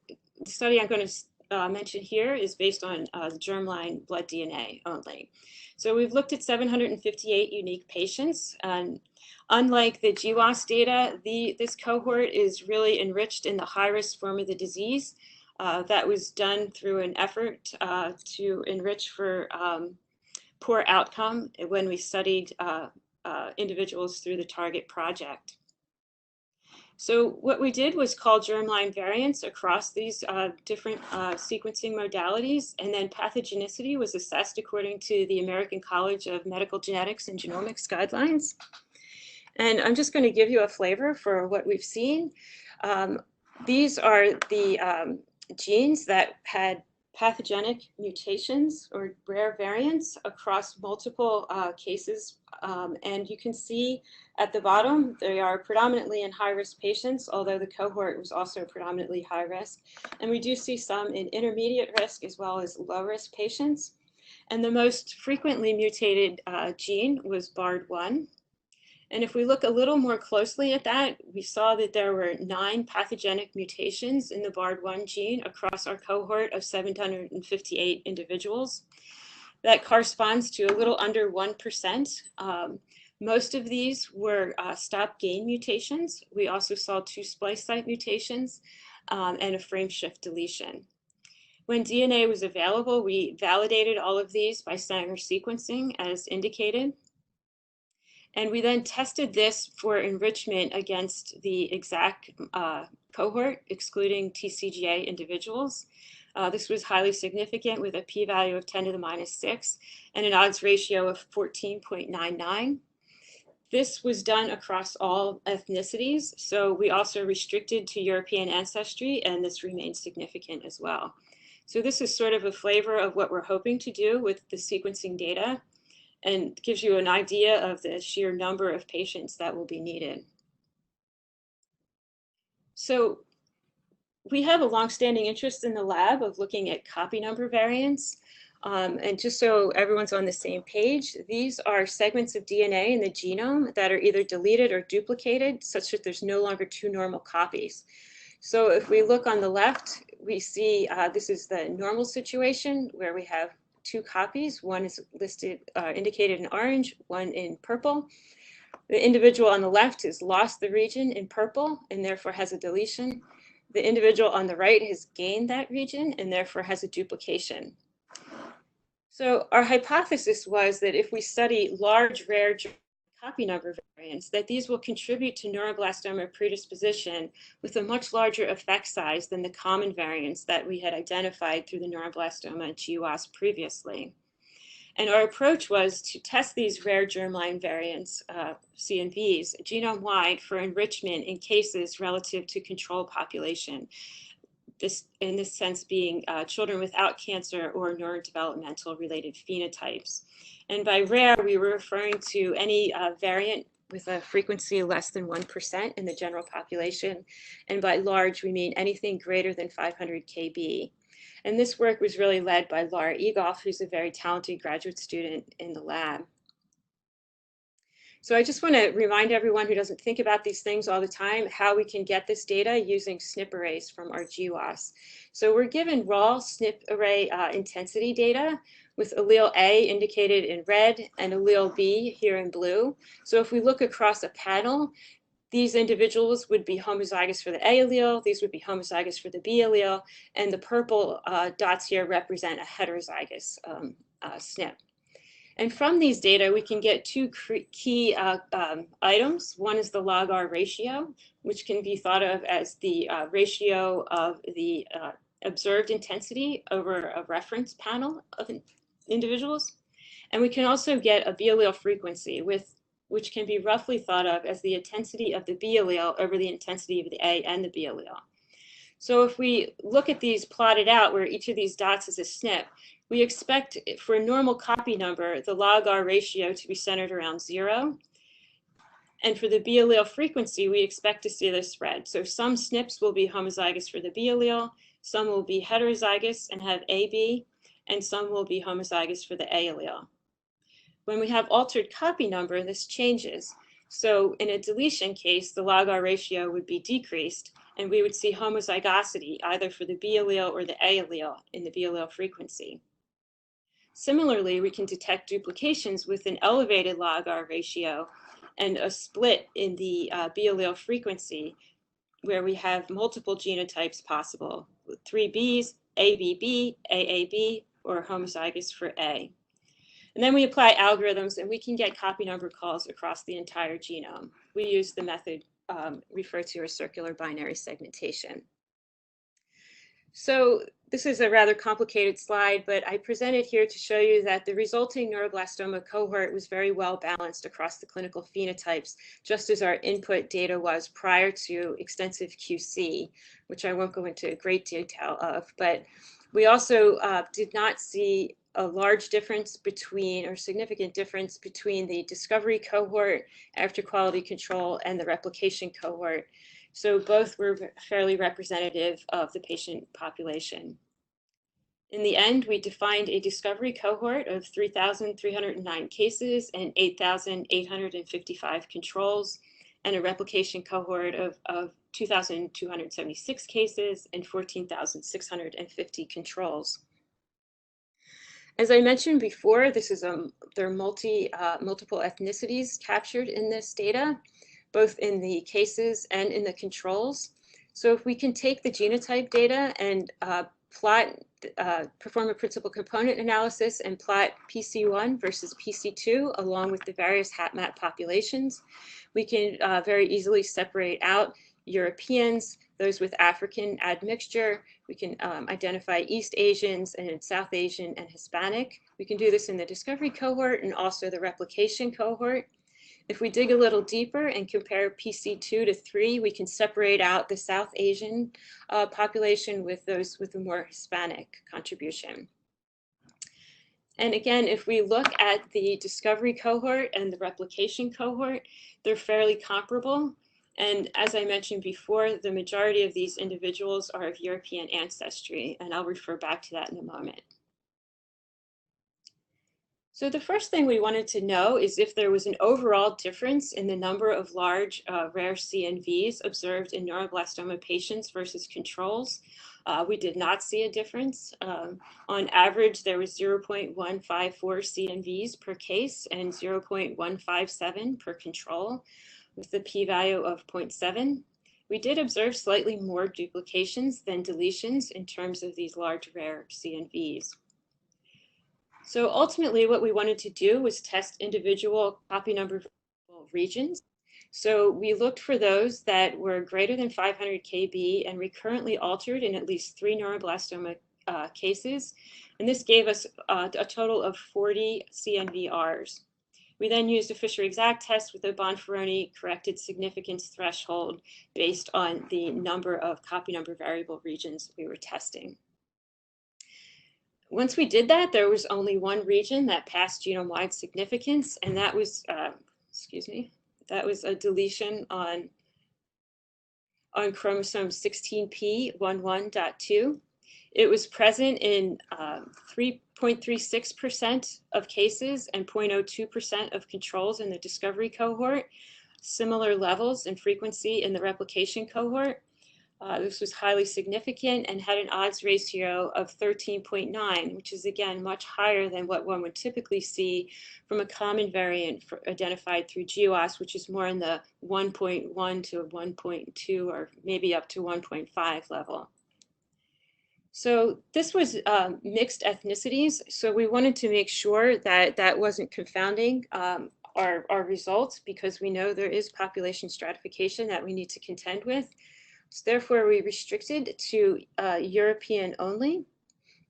study I'm going to mention here is based on germline blood DNA only. So we've looked at 758 unique patients, and unlike the GWAS data, this cohort is really enriched in the high-risk form of the disease. That was done through an effort to enrich for poor outcome when we studied individuals through the Target project. So what we did was call germline variants across these different sequencing modalities, and then pathogenicity was assessed according to the American College of Medical Genetics and Genomics guidelines. And I'm just going to give you a flavor for what we've seen. These are the genes that had pathogenic mutations or rare variants across multiple cases. And you can see at the bottom, they are predominantly in high-risk patients, although the cohort was also predominantly high risk. And we do see some in intermediate risk as well as low-risk patients. And the most frequently mutated gene was BARD1. And if we look a little more closely at that, we saw that there were 9 pathogenic mutations in the BARD1 gene across our cohort of 758 individuals. That corresponds to a little under 1%. Most of these were stop-gain mutations. We also saw 2 splice site mutations and a frame shift deletion. When DNA was available, we validated all of these by Sanger sequencing as indicated. And we then tested this for enrichment against the exact cohort, excluding TCGA individuals. This was highly significant with a p-value of 10 to the minus 6 and an odds ratio of 14.99. This was done across all ethnicities, so we also restricted to European ancestry, and this remains significant as well. So this is sort of a flavor of what we're hoping to do with the sequencing data, and gives you an idea of the sheer number of patients that will be needed. So we have a longstanding interest in the lab of looking at copy number variants. And just so everyone's on the same page, these are segments of DNA in the genome that are either deleted or duplicated such that there's no longer 2 normal copies. So if we look on the left, we see this is the normal situation where we have 2 copies. One is listed, indicated in orange, one in purple. The individual on the left has lost the region in purple and therefore has a deletion. The individual on the right has gained that region and therefore has a duplication. So our hypothesis was that if we study large, rare copy number variants, that these will contribute to neuroblastoma predisposition with a much larger effect size than the common variants that we had identified through the neuroblastoma GWAS previously. And our approach was to test these rare germline variants, CNVs, genome-wide for enrichment in cases relative to control population. This, in this sense, being children without cancer or neurodevelopmental related phenotypes. And by rare, we were referring to any variant with a frequency less than 1% in the general population. And by large, we mean anything greater than 500 kb. And this work was really led by Laura Egoff, who's a very talented graduate student in the lab. So I just want to remind everyone who doesn't think about these things all the time how we can get this data using SNP arrays from our GWAS. So we're given raw SNP array intensity data with allele A indicated in red and allele B here in blue. So if we look across a panel, these individuals would be homozygous for the A allele, these would be homozygous for the B allele, and the purple dots here represent a heterozygous SNP. And from these data, we can get two key items. One is the log-R ratio, which can be thought of as the ratio of the observed intensity over a reference panel of individuals. And we can also get a B allele frequency, which can be roughly thought of as the intensity of the B allele over the intensity of the A and the B allele. So if we look at these plotted out where each of these dots is a SNP, we expect for a normal copy number, the log-R ratio to be centered around 0. And for the B allele frequency, we expect to see this spread. So some SNPs will be homozygous for the B allele, some will be heterozygous and have AB, and some will be homozygous for the A allele. When we have altered copy number, this changes. So in a deletion case, the log-R ratio would be decreased, and we would see homozygosity either for the B allele or the A allele in the B allele frequency. Similarly, we can detect duplications with an elevated log-R ratio and a split in the B allele frequency where we have multiple genotypes possible, with 3 Bs, ABB, AAB, or homozygous for A. And then we apply algorithms and we can get copy number calls across the entire genome. We use the method referred to as circular binary segmentation. So this is a rather complicated slide, but I presented here to show you that the resulting neuroblastoma cohort was very well balanced across the clinical phenotypes, just as our input data was prior to extensive QC, which I won't go into great detail of. But we also did not see a large difference between, or significant difference between the discovery cohort after quality control and the replication cohort. So both were fairly representative of the patient population. In the end, we defined a discovery cohort of 3,309 cases and 8,855 controls, and a replication cohort of 2,276 cases and 14,650 controls. As I mentioned before, this is there are multiple ethnicities captured in this data, both in the cases and in the controls. So if we can take the genotype data and perform a principal component analysis and plot PC1 versus PC2 along with the various HapMap populations, we can very easily separate out Europeans, those with African admixture. We can identify East Asians and South Asian and Hispanic. We can do this in the discovery cohort and also the replication cohort. If we dig a little deeper and compare PC2 to 3, we can separate out the South Asian population with those with a more Hispanic contribution. And again, if we look at the discovery cohort and the replication cohort, they're fairly comparable. And as I mentioned before, the majority of these individuals are of European ancestry, and I'll refer back to that in a moment. So the first thing we wanted to know is if there was an overall difference in the number of large rare CNVs observed in neuroblastoma patients versus controls. We did not see a difference. On average, there was 0.154 CNVs per case and 0.157 per control, with the p-value of 0.7. We did observe slightly more duplications than deletions in terms of these large rare CNVs. So ultimately, what we wanted to do was test individual copy number regions. So we looked for those that were greater than 500 kb and recurrently altered in at least 3 neuroblastoma cases. And this gave us a total of 40 CNVRs. We then used a Fisher-Exact test with a Bonferroni corrected significance threshold based on the number of copy number variable regions we were testing. Once we did that, there was only one region that passed genome-wide significance, and that was, that was a deletion on chromosome 16p11.2. It was present in 3.36% of cases and 0.02% of controls in the discovery cohort, similar levels in frequency in the replication cohort. This was highly significant and had an odds ratio of 13.9, which is again much higher than what one would typically see from a common variant identified through GWAS, which is more in the 1.1 to 1.2 or maybe up to 1.5 level. So this was mixed ethnicities. So we wanted to make sure that that wasn't confounding our results, because we know there is population stratification that we need to contend with. So therefore, we restricted to European only.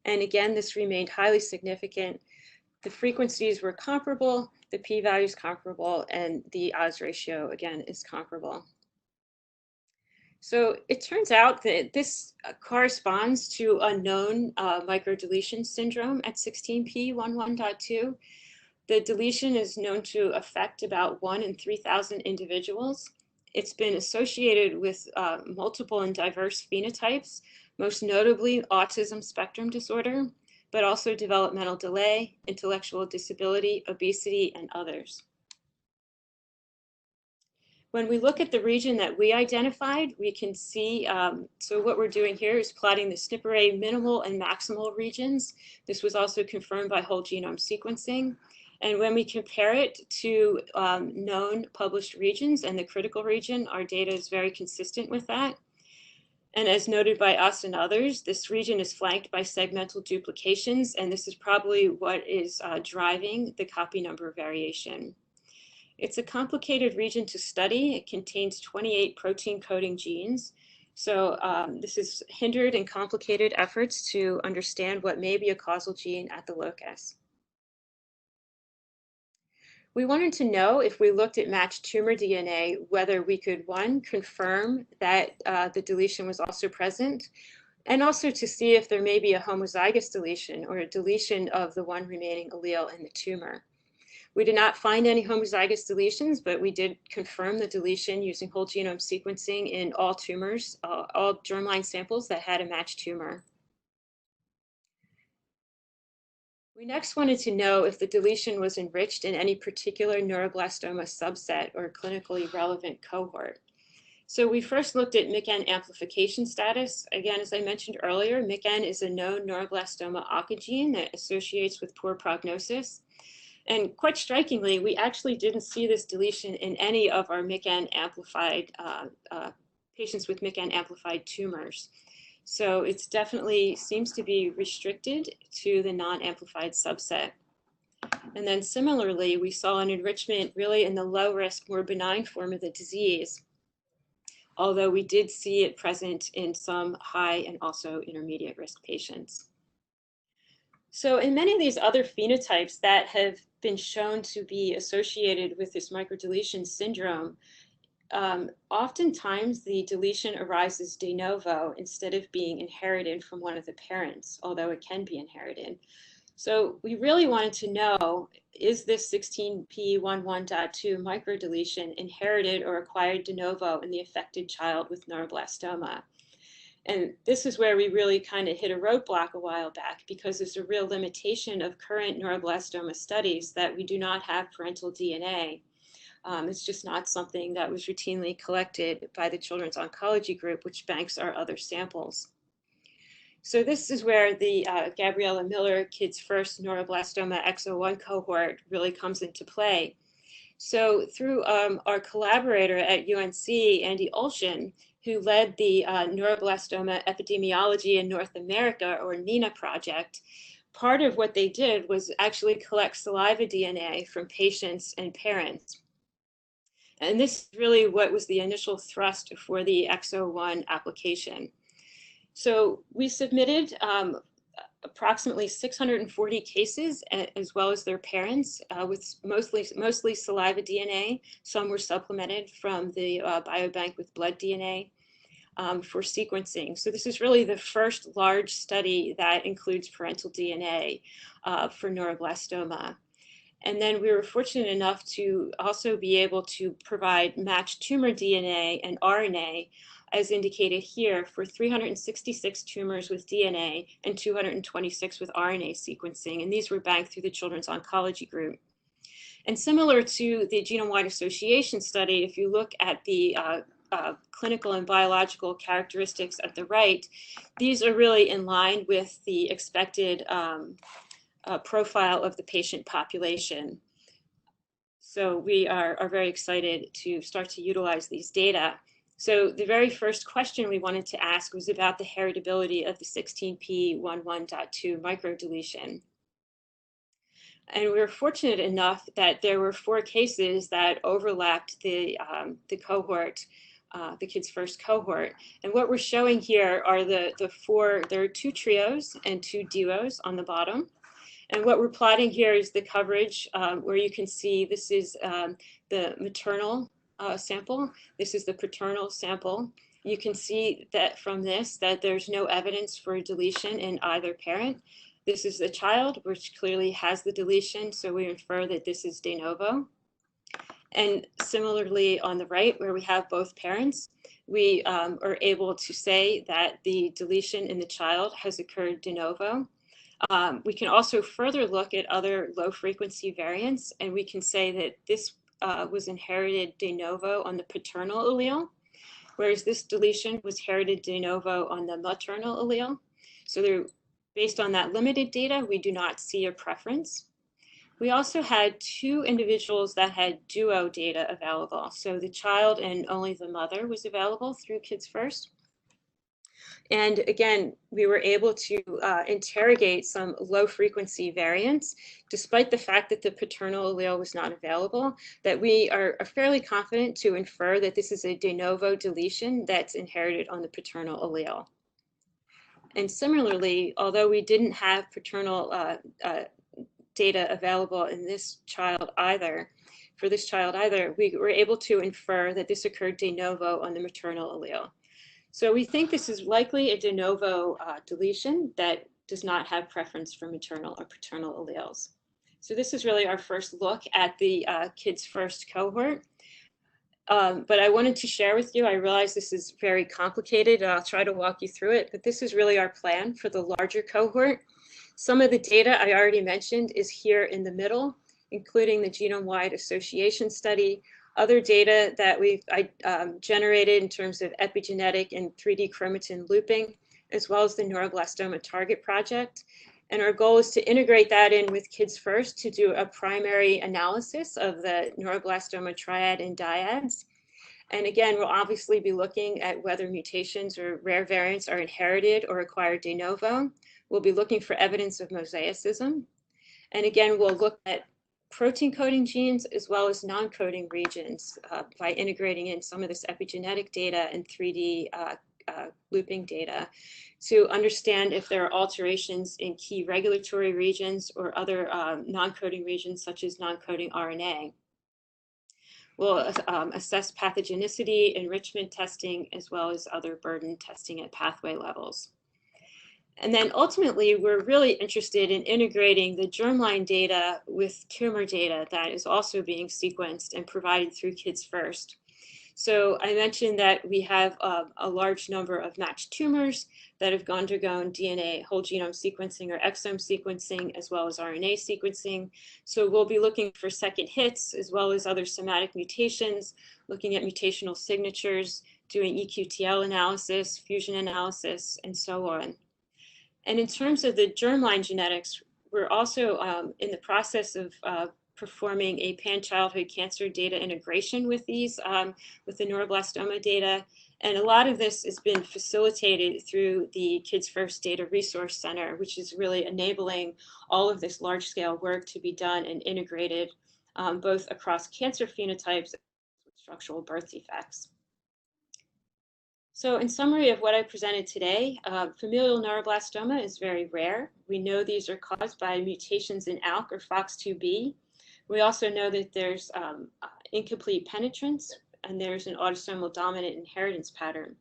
And again, this remained highly significant. The frequencies were comparable, the p-values comparable, and the odds ratio, again, is comparable. So it turns out that this corresponds to a known microdeletion syndrome at 16p11.2. The deletion is known to affect about 1 in 3,000 individuals. It's been associated with multiple and diverse phenotypes, most notably autism spectrum disorder, but also developmental delay, intellectual disability, obesity, and others. When we look at the region that we identified, we can see, so what we're doing here is plotting the SNP array minimal and maximal regions. This was also confirmed by whole genome sequencing. And when we compare it to known published regions and the critical region, our data is very consistent with that. And as noted by us and others, this region is flanked by segmental duplications, and this is probably what is driving the copy number variation. It's a complicated region to study. It contains 28 protein coding genes. So this has hindered and complicated efforts to understand what may be a causal gene at the locus. We wanted to know, if we looked at matched tumor DNA, whether we could, one, confirm that the deletion was also present, and also to see if there may be a homozygous deletion or a deletion of the one remaining allele in the tumor. We did not find any homozygous deletions, but we did confirm the deletion using whole genome sequencing in all tumors, all germline samples that had a matched tumor. We next wanted to know if the deletion was enriched in any particular neuroblastoma subset or clinically relevant cohort. So we first looked at MYC-N amplification status. Again, as I mentioned earlier, MYC-N is a known neuroblastoma oncogene that associates with poor prognosis. And quite strikingly, we actually didn't see this deletion in any of our MYC-N amplified patients with MYC-N amplified tumors. So it definitely seems to be restricted to the non-amplified subset. And then similarly, we saw an enrichment really in the low risk, more benign form of the disease, although we did see it present in some high and also intermediate risk patients. So in many of these other phenotypes that have been shown to be associated with this microdeletion syndrome, oftentimes the deletion arises de novo instead of being inherited from one of the parents, although it can be inherited. So we really wanted to know, is this 16p11.2 microdeletion inherited or acquired de novo in the affected child with neuroblastoma? And this is where we really kind of hit a roadblock a while back, because there's a real limitation of current neuroblastoma studies that we do not have parental DNA. It's just not something that was routinely collected by the Children's Oncology Group, which banks our other samples. So this is where the Gabriella Miller Kids First Neuroblastoma X01 cohort really comes into play. So through our collaborator at UNC, Andy Olshan, who led the Neuroblastoma Epidemiology in North America, or NINA project, part of what they did was actually collect saliva DNA from patients and parents. And this is really what was the initial thrust for the X01 application. So we submitted approximately 640 cases, as well as their parents, with mostly saliva DNA. Some were supplemented from the biobank with blood DNA for sequencing. So this is really the first large study that includes parental DNA for neuroblastoma. And then we were fortunate enough to also be able to provide matched tumor DNA and RNA, as indicated here, for 366 tumors with DNA and 226 with RNA sequencing. And these were banked through the Children's Oncology Group. And similar to the genome-wide association study, if you look at the clinical and biological characteristics at the right, these are really in line with the expected profile of the patient population. So we are very excited to start to utilize these data. So the very first question we wanted to ask was about the heritability of the 16p11.2 microdeletion. And we were fortunate enough that there were 4 cases that overlapped the cohort, the Kids First cohort. And what we're showing here are there are 2 trios and 2 duos on the bottom. And what we're plotting here is the coverage where you can see this is the maternal sample. This is the paternal sample. You can see that from this that there's no evidence for deletion in either parent. This is the child, which clearly has the deletion, so we infer that this is de novo. And similarly on the right, where we have both parents, we are able to say that the deletion in the child has occurred de novo. We can also further look at other low frequency variants, and we can say that this was inherited de novo on the paternal allele, whereas this deletion was inherited de novo on the maternal allele. So based on that limited data, we do not see a preference. We also had 2 individuals that had duo data available. So the child and only the mother was available through Kids First. And again, we were able to interrogate some low frequency variants, despite the fact that the paternal allele was not available, that we are fairly confident to infer that this is a de novo deletion that's inherited on the paternal allele. And similarly, although we didn't have paternal data available in this child either, we were able to infer that this occurred de novo on the maternal allele. So we think this is likely a de novo deletion that does not have preference for maternal or paternal alleles. So this is really our first look at the Kids First cohort. But I wanted to share with you, I realize this is very complicated, and I'll try to walk you through it, but this is really our plan for the larger cohort. Some of the data I already mentioned is here in the middle, including the genome-wide association study, other data that we've generated in terms of epigenetic and 3D chromatin looping, as well as the Neuroblastoma Target Project. And our goal is to integrate that in with Kids First to do a primary analysis of the neuroblastoma triad and dyads. And again, we'll obviously be looking at whether mutations or rare variants are inherited or acquired de novo. We'll be looking for evidence of mosaicism. And again, we'll look at protein coding genes as well as non-coding regions by integrating in some of this epigenetic data and 3D looping data to understand if there are alterations in key regulatory regions or other non-coding regions such as non-coding RNA. We'll assess pathogenicity, enrichment testing, as well as other burden testing at pathway levels. And then ultimately, we're really interested in integrating the germline data with tumor data that is also being sequenced and provided through Kids First. So I mentioned that we have a large number of matched tumors that have undergone DNA whole genome sequencing or exome sequencing, as well as RNA sequencing. So we'll be looking for second hits, as well as other somatic mutations, looking at mutational signatures, doing EQTL analysis, fusion analysis, and so on. And in terms of the germline genetics, we're also in the process of performing a pan-childhood cancer data integration with these, with the neuroblastoma data. And a lot of this has been facilitated through the Kids First Data Resource Center, which is really enabling all of this large-scale work to be done and integrated both across cancer phenotypes and structural birth defects. So in summary of what I presented today, familial neuroblastoma is very rare. We know these are caused by mutations in ALK or FOX2B. We also know that there's incomplete penetrance and there's an autosomal dominant inheritance pattern.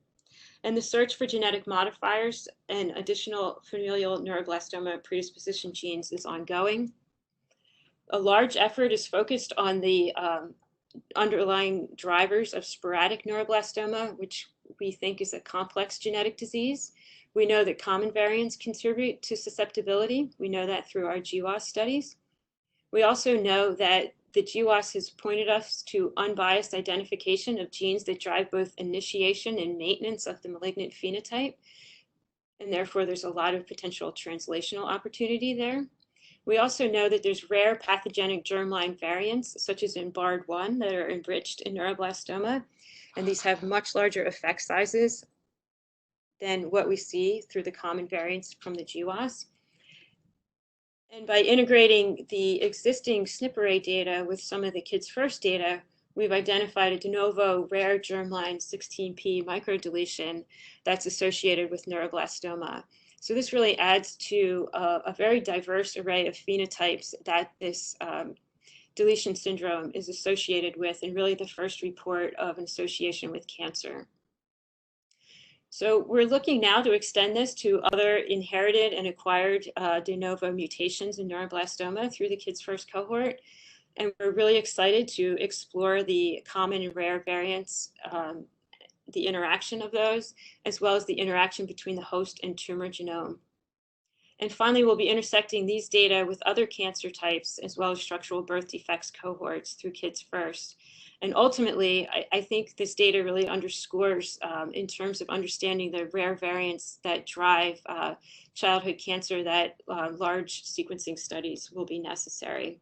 And the search for genetic modifiers and additional familial neuroblastoma predisposition genes is ongoing. A large effort is focused on the underlying drivers of sporadic neuroblastoma, which we think is a complex genetic disease. We know that common variants contribute to susceptibility. We know that through our GWAS studies. We also know that the GWAS has pointed us to unbiased identification of genes that drive both initiation and maintenance of the malignant phenotype. And therefore, there's a lot of potential translational opportunity there. We also know that there's rare pathogenic germline variants, such as in BARD1, that are enriched in neuroblastoma. And these have much larger effect sizes than what we see through the common variants from the GWAS. And by integrating the existing SNP array data with some of the Kids First data, we've identified a de novo rare germline 16p microdeletion that's associated with neuroblastoma. So this really adds to a very diverse array of phenotypes that this deletion syndrome is associated with, and really the first report of an association with cancer. So we're looking now to extend this to other inherited and acquired de novo mutations in neuroblastoma through the Kids First cohort. And we're really excited to explore the common and rare variants, the interaction of those, as well as the interaction between the host and tumor genome. And finally, we'll be intersecting these data with other cancer types, as well as structural birth defects cohorts through Kids First. And ultimately, I think this data really underscores, in terms of understanding the rare variants that drive childhood cancer, that large sequencing studies will be necessary.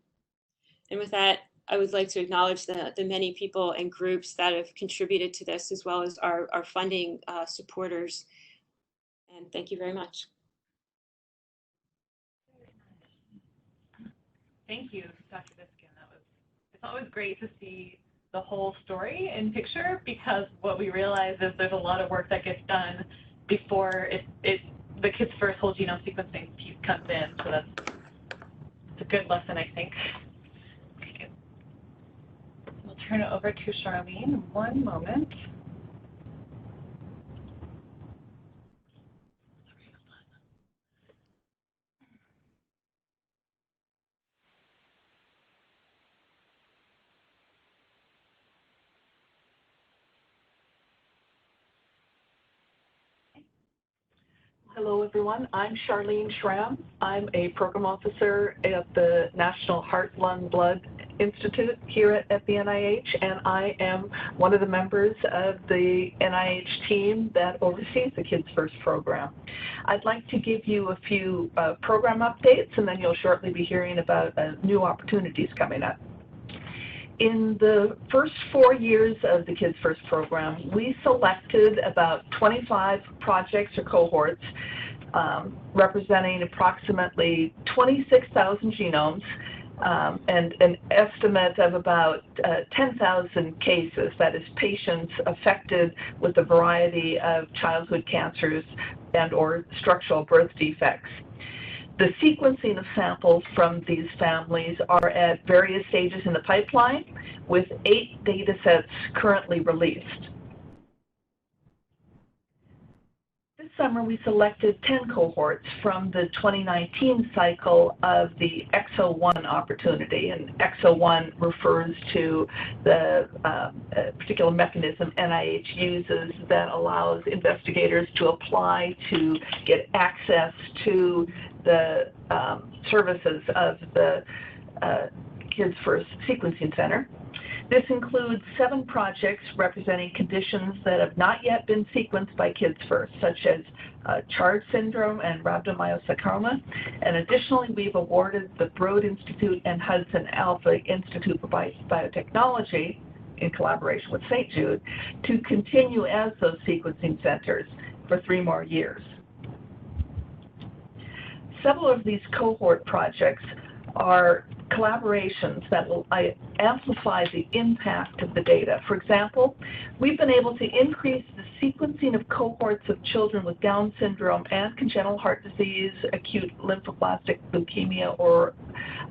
And with that, I would like to acknowledge the many people and groups that have contributed to this, as well as our funding supporters. And thank you very much. Thank you, Dr. Biskin. It's always great to see the whole story in picture, because what we realize is there's a lot of work that gets done before the Kids First whole genome sequencing piece comes in. So it's a good lesson, I think. Okay. We'll turn it over to Charlene in one moment. Hello, everyone. I'm Charlene Schramm. I'm a program officer at the National Heart, Lung, Blood Institute here at the NIH, and I am one of the members of the NIH team that oversees the Kids First program. I'd like to give you a few program updates, and then you'll shortly be hearing about new opportunities coming up. In the first 4 years of the Kids First program, we selected about 25 projects or cohorts representing approximately 26,000 genomes and an estimate of about 10,000 cases, that is patients affected with a variety of childhood cancers and or structural birth defects. The sequencing of samples from these families are at various stages in the pipeline, with 8 data sets currently released. This summer, we selected 10 cohorts from the 2019 cycle of the EXO-1 opportunity, and EXO-1 refers to the particular mechanism NIH uses that allows investigators to apply to get access to the services of the Kids First Sequencing Center. This includes 7 projects representing conditions that have not yet been sequenced by Kids First, such as CHARD syndrome and rhabdomyosarcoma. And additionally, we've awarded the Broad Institute and Hudson Alpha Institute for Biotechnology, in collaboration with St. Jude, to continue as those sequencing centers for 3 more years. Several of these cohort projects are collaborations that will amplify the impact of the data. For example, we've been able to increase the sequencing of cohorts of children with Down syndrome and congenital heart disease, acute lymphoblastic leukemia, or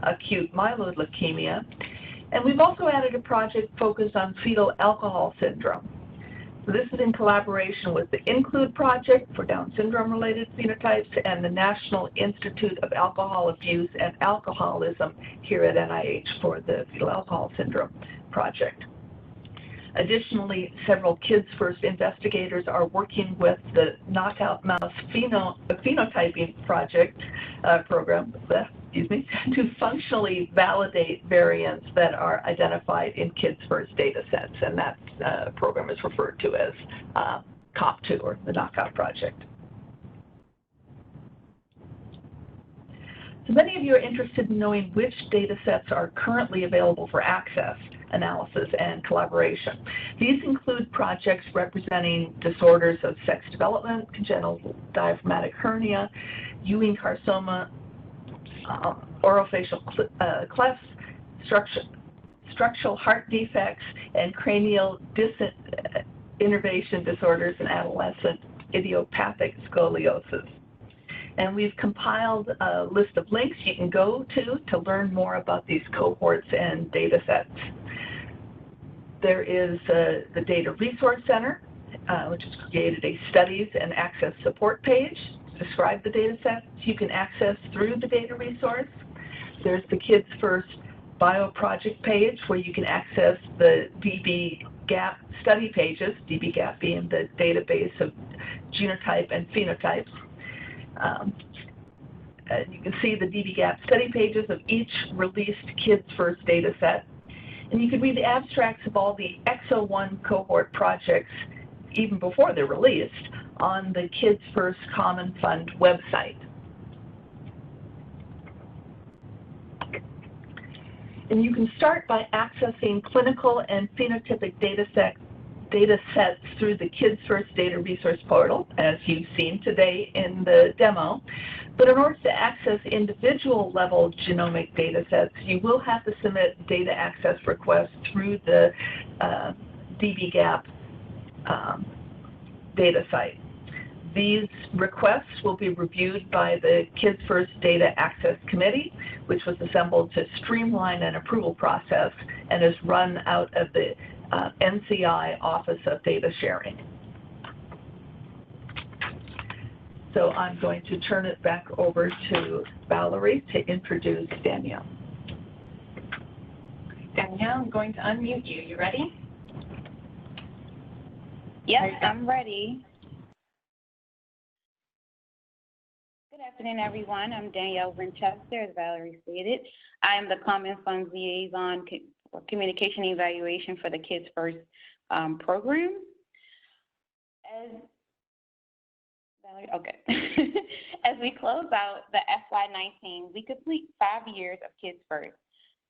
acute myeloid leukemia. And we've also added a project focused on fetal alcohol syndrome. So this is in collaboration with the INCLUDE project for Down syndrome-related phenotypes and the National Institute of Alcohol Abuse and Alcoholism here at NIH for the fetal alcohol syndrome project. Additionally, several Kids First investigators are working with the Knockout Mouse phenotyping project program to functionally validate variants that are identified in Kids First data sets, and that program is referred to as COP2, or the Knockout Project. So many of you are interested in knowing which data sets are currently available for access, analysis, and collaboration. These include projects representing disorders of sex development, congenital diaphragmatic hernia, Ewing carcinoma, orofacial clefts, structural heart defects, and cranial disinnervation disorders in adolescent idiopathic scoliosis. And we've compiled a list of links you can go to learn more about these cohorts and data sets. There is the Data Resource Center, which has created a studies and access support page to describe the data sets you can access through the data resource. There's the Kids First Bioproject page, where you can access the dbGaP study pages, dbGaP being the database of genotype and phenotypes. You can see the dbGaP study pages of each released Kids First data set. And you can read the abstracts of all the EXO-1 cohort projects, even before they're released, on the Kids First Common Fund website. And you can start by accessing clinical and phenotypic data sets through the Kids First Data Resource Portal, as you've seen today in the demo. But in order to access individual level genomic data sets, you will have to submit data access requests through the dbGaP data site. These requests will be reviewed by the Kids First Data Access Committee, which was assembled to streamline an approval process and is run out of the NCI Office of Data Sharing. So I'm going to turn it back over to Valerie to introduce Danielle. Danielle, I'm going to unmute you. You ready? Yes, I'm ready. Good afternoon, everyone. I'm Danielle Winchester, as Valerie stated. I am the Common Funds Liaison for Communication Evaluation for the Kids First program. As we close out the FY19, we complete 5 years of Kids First.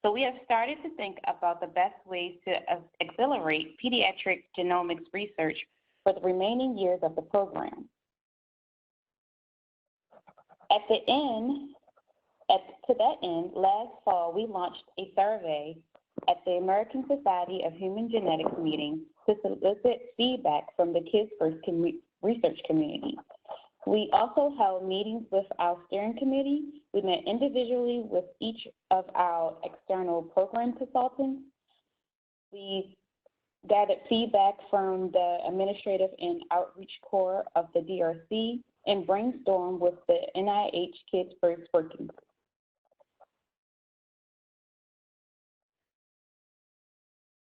So we have started to think about the best ways to accelerate pediatric genomics research for the remaining years of the program. To that end, last fall, we launched a survey at the American Society of Human Genetics meeting to solicit feedback from the Kids First research community. We also held meetings with our steering committee. We met individually with each of our external program consultants. We gathered feedback from the administrative and outreach core of the DRC and brainstormed with the NIH Kids First working group.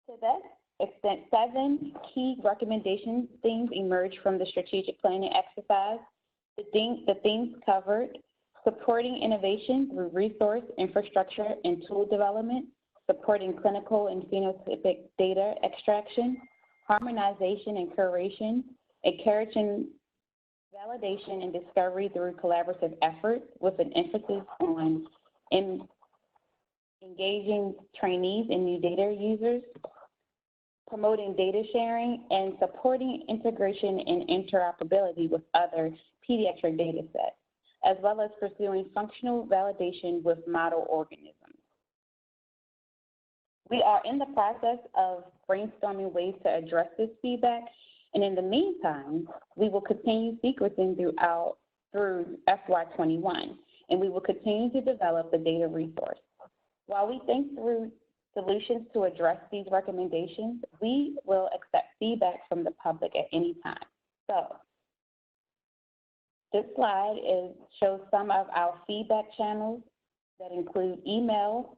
To that extent, 7 key recommendation themes emerged from the strategic planning exercise. The themes covered: supporting innovation through resource, infrastructure, and tool development, supporting clinical and phenotypic data extraction, harmonization and curation, encouraging validation and discovery through collaborative efforts with an emphasis on engaging trainees and new data users, promoting data sharing, and supporting integration and interoperability with other pediatric data sets, as well as pursuing functional validation with model organisms. We are in the process of brainstorming ways to address this feedback, and in the meantime, we will continue sequencing through FY21, and we will continue to develop the data resource. While we think through solutions to address these recommendations, we will accept feedback from the public at any time. So this slide shows some of our feedback channels that include email.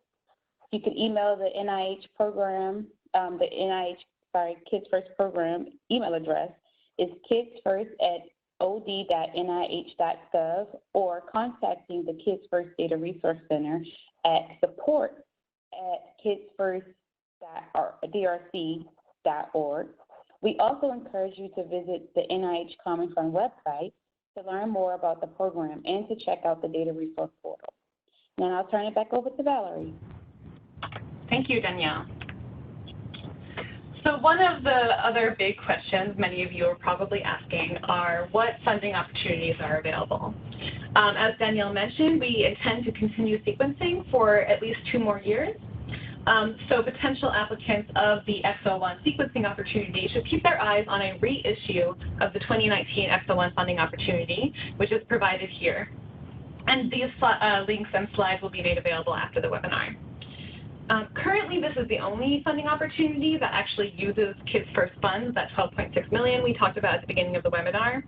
You can email the NIH program, Kids First program email address is kidsfirst@ od.nih.gov, or contacting the Kids First Data Resource Center at support@kidsfirst.drc.org. We also encourage you to visit the NIH Common Fund website to learn more about the program and to check out the Data Resource Portal. Now I'll turn it back over to Valerie. Thank you, Danielle. So one of the other big questions many of you are probably asking are what funding opportunities are available. As Danielle mentioned, we intend to continue sequencing for at least 2 more years. So potential applicants of the EXO-1 sequencing opportunity should keep their eyes on a reissue of the 2019 EXO-1 funding opportunity, which is provided here. And these links and slides will be made available after the webinar. Currently, this is the only funding opportunity that actually uses Kids First funds, that $12.6 million we talked about at the beginning of the webinar.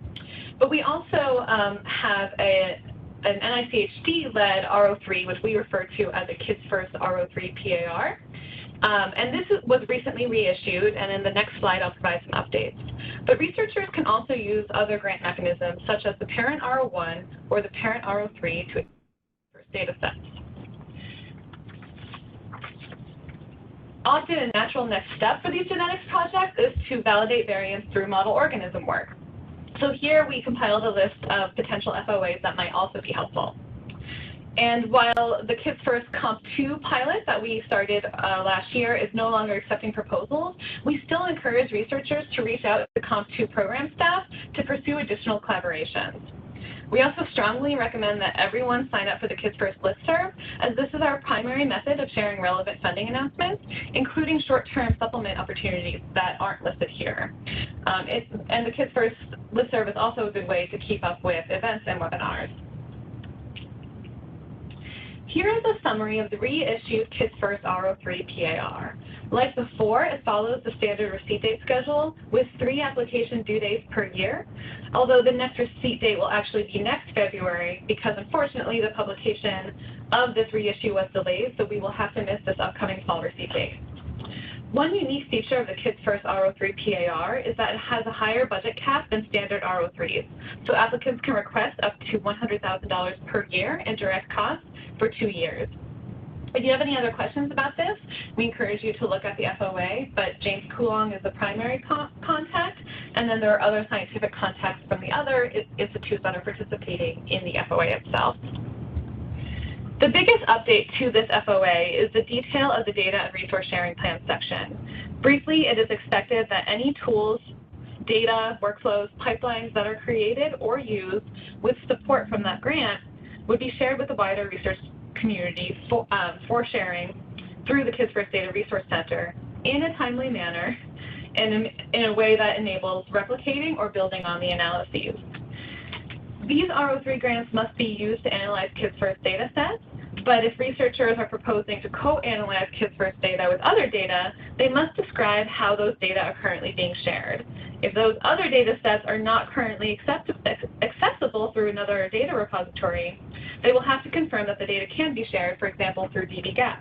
But we also have an NICHD-led R03, which we refer to as a Kids First R03 PAR. And this was recently reissued, and in the next slide I'll provide some updates. But researchers can also use other grant mechanisms, such as the Parent R01 or the Parent R03 to first data sets. Often a natural next step for these genetics projects is to validate variants through model organism work. So here we compiled a list of potential FOAs that might also be helpful. And while the Kids First Comp2 pilot that we started last year is no longer accepting proposals, we still encourage researchers to reach out to Comp2 program staff to pursue additional collaborations. We also strongly recommend that everyone sign up for the Kids First listserv, as this is our primary method of sharing relevant funding announcements, including short-term supplement opportunities that aren't listed here. And the Kids First listserv is also a good way to keep up with events and webinars. Here is a summary of the reissued Kids First R03 PAR. Like before, it follows the standard receipt date schedule with 3 application due dates per year, although the next receipt date will actually be next February because unfortunately the publication of this reissue was delayed, so we will have to miss this upcoming fall receipt date. One unique feature of the Kids First R03 PAR is that it has a higher budget cap than standard R03s, so applicants can request up to $100,000 per year in direct costs for 2 years. If you have any other questions about this, we encourage you to look at the FOA, but James Coulong is the primary contact, and then there are other scientific contacts from the other institutes that are participating in the FOA itself. The biggest update to this FOA is the detail of the data and resource sharing plan section. Briefly, it is expected that any tools, data, workflows, pipelines that are created or used with support from that grant would be shared with the wider research community for sharing through the Kids First Data Resource Center in a timely manner and in a way that enables replicating or building on the analyses. These R03 grants must be used to analyze Kids First data sets, but if researchers are proposing to co-analyze Kids First data with other data, they must describe how those data are currently being shared. If those other data sets are not currently accessible through another data repository, they will have to confirm that the data can be shared, for example, through dbGaP.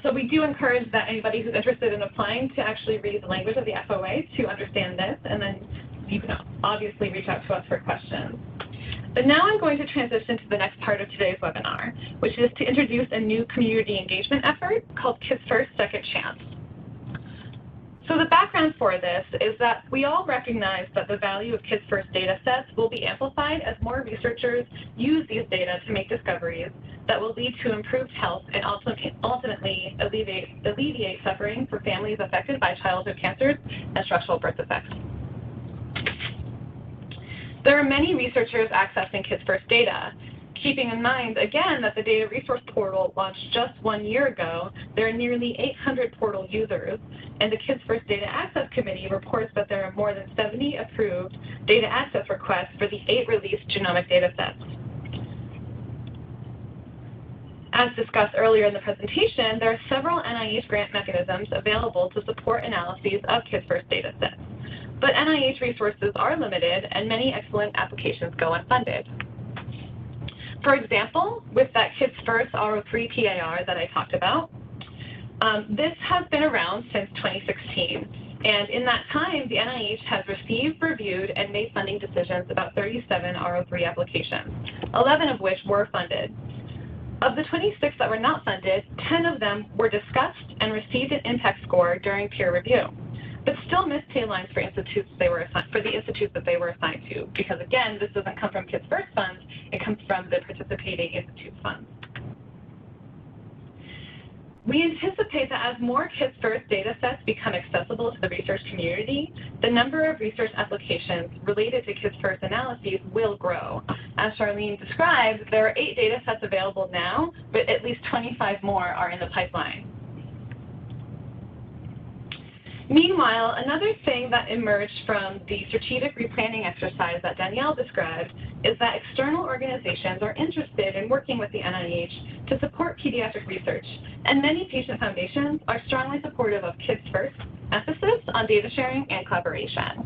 So we do encourage that anybody who's interested in applying to actually read the language of the FOA to understand this, and then you can obviously reach out to us for questions. But now I'm going to transition to the next part of today's webinar, which is to introduce a new community engagement effort called Kids First Second Chance. So the background for this is that we all recognize that the value of Kids First data sets will be amplified as more researchers use these data to make discoveries that will lead to improved health and ultimately alleviate suffering for families affected by childhood cancers and structural birth defects. There are many researchers accessing Kids First data. Keeping in mind, again, that the Data Resource Portal launched just 1 year ago, there are nearly 800 portal users, and the Kids First Data Access Committee reports that there are more than 70 approved data access requests for the 8 released genomic data sets. As discussed earlier in the presentation, there are several NIH grant mechanisms available to support analyses of Kids First data sets. But NIH resources are limited, and many excellent applications go unfunded. For example, with that Kids First R03 PAR that I talked about, this has been around since 2016. And in that time, the NIH has received, reviewed, and made funding decisions about 37 R03 applications, 11 of which were funded. Of the 26 that were not funded, 10 of them were discussed and received an impact score during peer review, but still missed pay lines for institutes they were assigned, for the institutes that they were assigned to, because again, this doesn't come from Kids First funds, it comes from the participating institute funds. We anticipate that as more Kids First data sets become accessible to the research community, the number of research applications related to Kids First analyses will grow. As Charlene described, there are 8 data sets available now, but at least 25 more are in the pipeline. Meanwhile, another thing that emerged from the strategic replanning exercise that Danielle described is that external organizations are interested in working with the NIH to support pediatric research, and many patient foundations are strongly supportive of Kids First emphasis on data sharing and collaboration.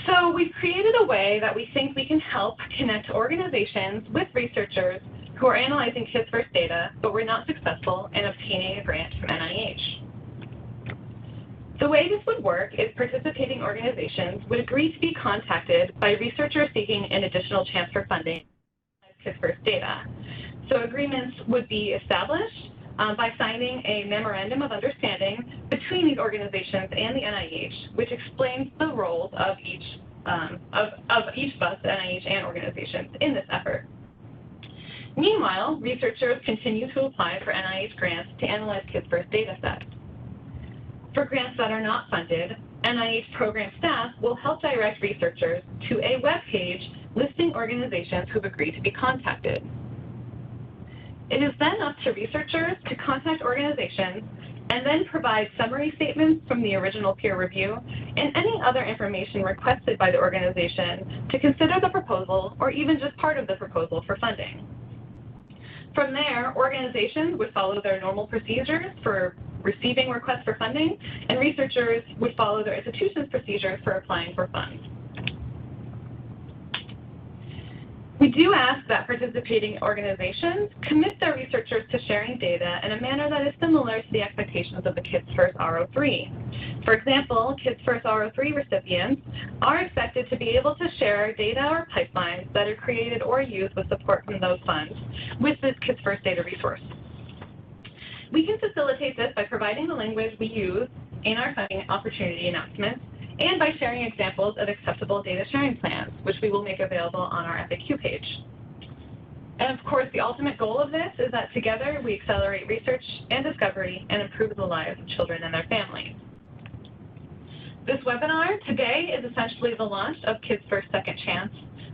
So we've created a way that we think we can help connect organizations with researchers who are analyzing Kids First data, but were not successful in obtaining a grant from NIH. The way this would work is participating organizations would agree to be contacted by researchers seeking an additional chance for funding of Kids First data. So agreements would be established by signing a memorandum of understanding between these organizations and the NIH, which explains the roles of each of us, NIH and organizations, in this effort. Meanwhile, researchers continue to apply for NIH grants to analyze Kids First data sets. For grants that are not funded, NIH program staff will help direct researchers to a web page listing organizations who've agreed to be contacted. It is then up to researchers to contact organizations and then provide summary statements from the original peer review and any other information requested by the organization to consider the proposal or even just part of the proposal for funding. From there, organizations would follow their normal procedures for receiving requests for funding, and researchers would follow their institution's procedures for applying for funds. We do ask that participating organizations commit their researchers to sharing data in a manner that is similar to the expectations of the Kids First R03. For example, Kids First R03 recipients are expected to be able to share data or pipelines that are created or used with support from those funds with this Kids First data resource. We can facilitate this by providing the language we use in our funding opportunity announcements and by sharing examples of acceptable data sharing plans, which we will make available on our FAQ page. And of course, the ultimate goal of this is that together we accelerate research and discovery and improve the lives of children and their families. This webinar today is essentially the launch of Kids First Second Chance.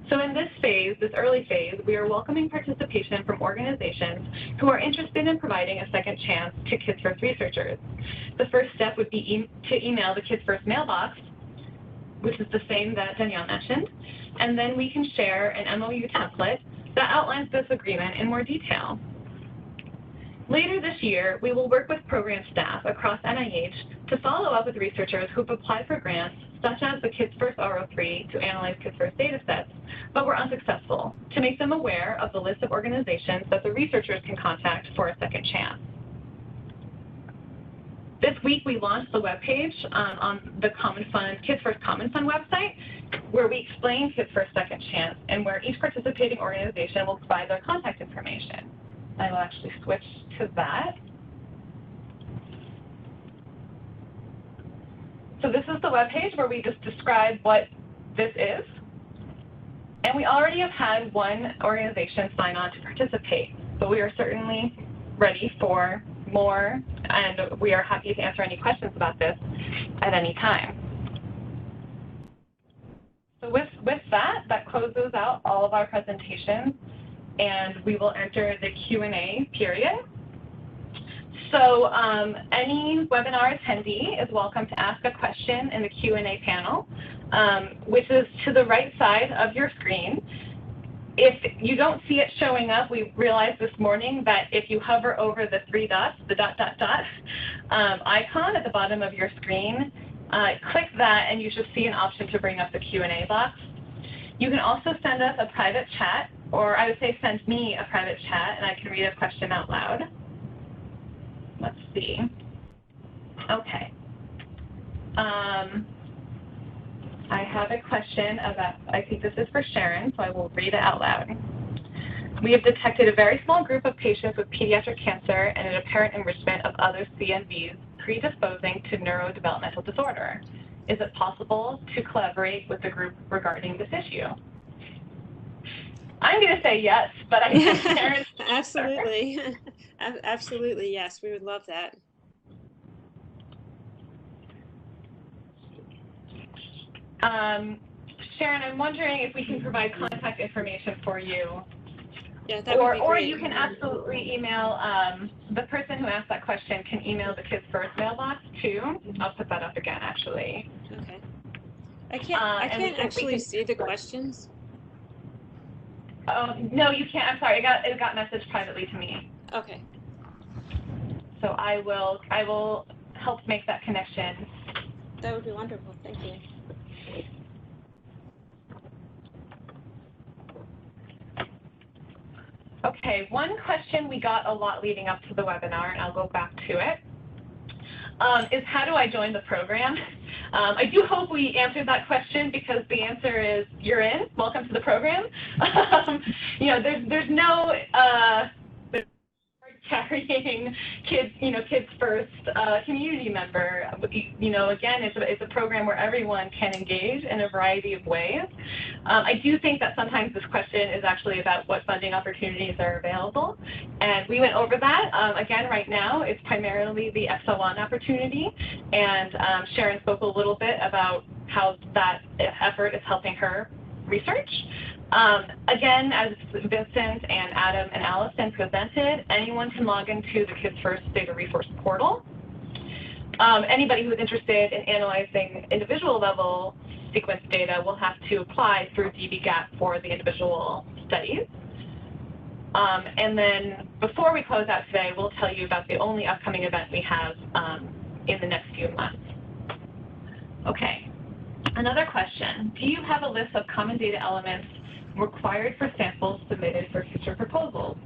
So in this phase, this early phase, we are welcoming participation from organizations who are interested in providing a second chance to Kids First researchers. The first step would be to email the Kids First mailbox, which is the same that Danielle mentioned, and then we can share an MOU template that outlines this agreement in more detail. Later this year, we will work with program staff across NIH to follow up with researchers who've applied for grants, such as the Kids First R03, to analyze Kids First data sets, but were unsuccessful, to make them aware of the list of organizations that the researchers can contact for a second chance. This week, we launched the webpage on the Kids First Common Fund website, where we explain Kids First Second Chance and where each participating organization will provide their contact information. I will actually switch to that. So this is the webpage where we just describe what this is. And we already have had one organization sign on to participate, but we are certainly ready for more, and we are happy to answer any questions about this at any time. So with that closes out all of our presentations, and we will enter the Q&A period. So any webinar attendee is welcome to ask a question in the Q&A panel, which is to the right side of your screen. If you don't see it showing up, we realized this morning that if you hover over the 3 dots, the ... icon at the bottom of your screen, click that and you should see an option to bring up the Q&A box. You can also send us a private chat, or I would say send me a private chat, and I can read a question out loud. Let's see. Okay. I have a question about, I think this is for Sharon, so I will read it out loud. We have detected a very small group of patients with pediatric cancer and an apparent enrichment of other CNVs predisposing to neurodevelopmental disorder. Is it possible to collaborate with the group regarding this issue? I'm going to say yes, but I think Sharon's Absolutely. Absolutely, yes. We would love that. Sharon, I'm wondering if we can provide contact information for you. Yeah, that would be great. Or you can absolutely email, the person who asked that question can email the Kids First mailbox too. I'll put that up again, actually. Okay. I can't actually see the questions. No, you can't. I'm sorry. It got messaged privately to me. Okay. So I will help make that connection. That would be wonderful. Thank you. Okay, one question we got a lot leading up to the webinar, and I'll go back to it, is how do I join the program? I do hope we answered that question because the answer is you're in. Welcome to the program. You know, there's no carrying kids, Kids First community member. You know, again, it's a program where everyone can engage in a variety of ways. I do think that sometimes this question is actually about what funding opportunities are available, and we went over that. Again, right now, it's primarily the XO1 opportunity, and Sharon spoke a little bit about how that effort is helping her research. Again, as Vincent and Adam and Allison presented, anyone can log into the Kids First Data Resource Portal. Anybody who is interested in analyzing individual level sequence data will have to apply through dbGaP for the individual studies. And then before we close out today, we'll tell you about the only upcoming event we have in the next few months. Okay, another question. Do you have a list of common data elements required for samples submitted for future proposals?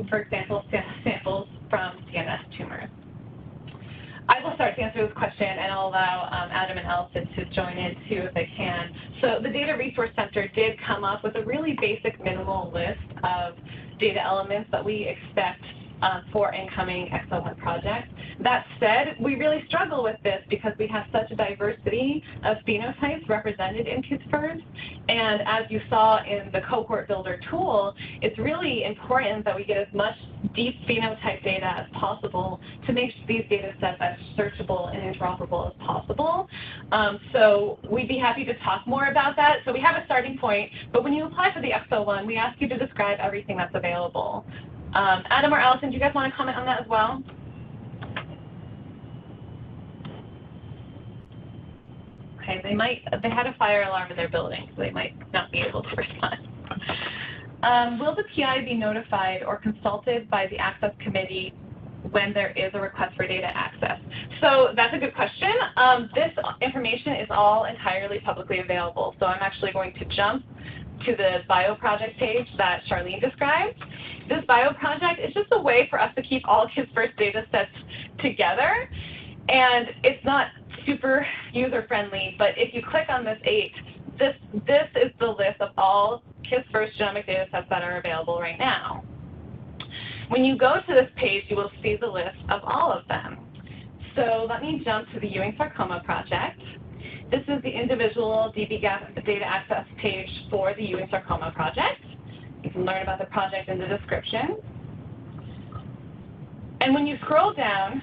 For example, samples from CNS tumors. I will start to answer this question, and I'll allow Adam and Allison to join in too if they can. So the Data Resource Center did come up with a really basic minimal list of data elements that we expect for incoming XO1 projects. That said, we really struggle with this because we have such a diversity of phenotypes represented in Kids First. And as you saw in the cohort builder tool, it's really important that we get as much deep phenotype data as possible to make these data sets as searchable and interoperable as possible. So we'd be happy to talk more about that. So we have a starting point, but when you apply for the XO1, we ask you to describe everything that's available. Adam or Allison, do you guys want to comment on that as well? Okay, they had a fire alarm in their building, so they might not be able to respond. Will the PI be notified or consulted by the Access Committee when there is a request for data access? So that's a good question. This information is all entirely publicly available, so I'm actually going to jump to the bio project page that Charlene described. This bio project is just a way for us to keep all Kids First data sets together, and it's not super user-friendly, but if you click on this 8, this is the list of all Kids First genomic data sets that are available right now. When you go to this page, you will see the list of all of them. So let me jump to the Ewing Sarcoma project. This is the individual dbGaP data access page for the Ewing Sarcoma project. You can learn about the project in the description. And when you scroll down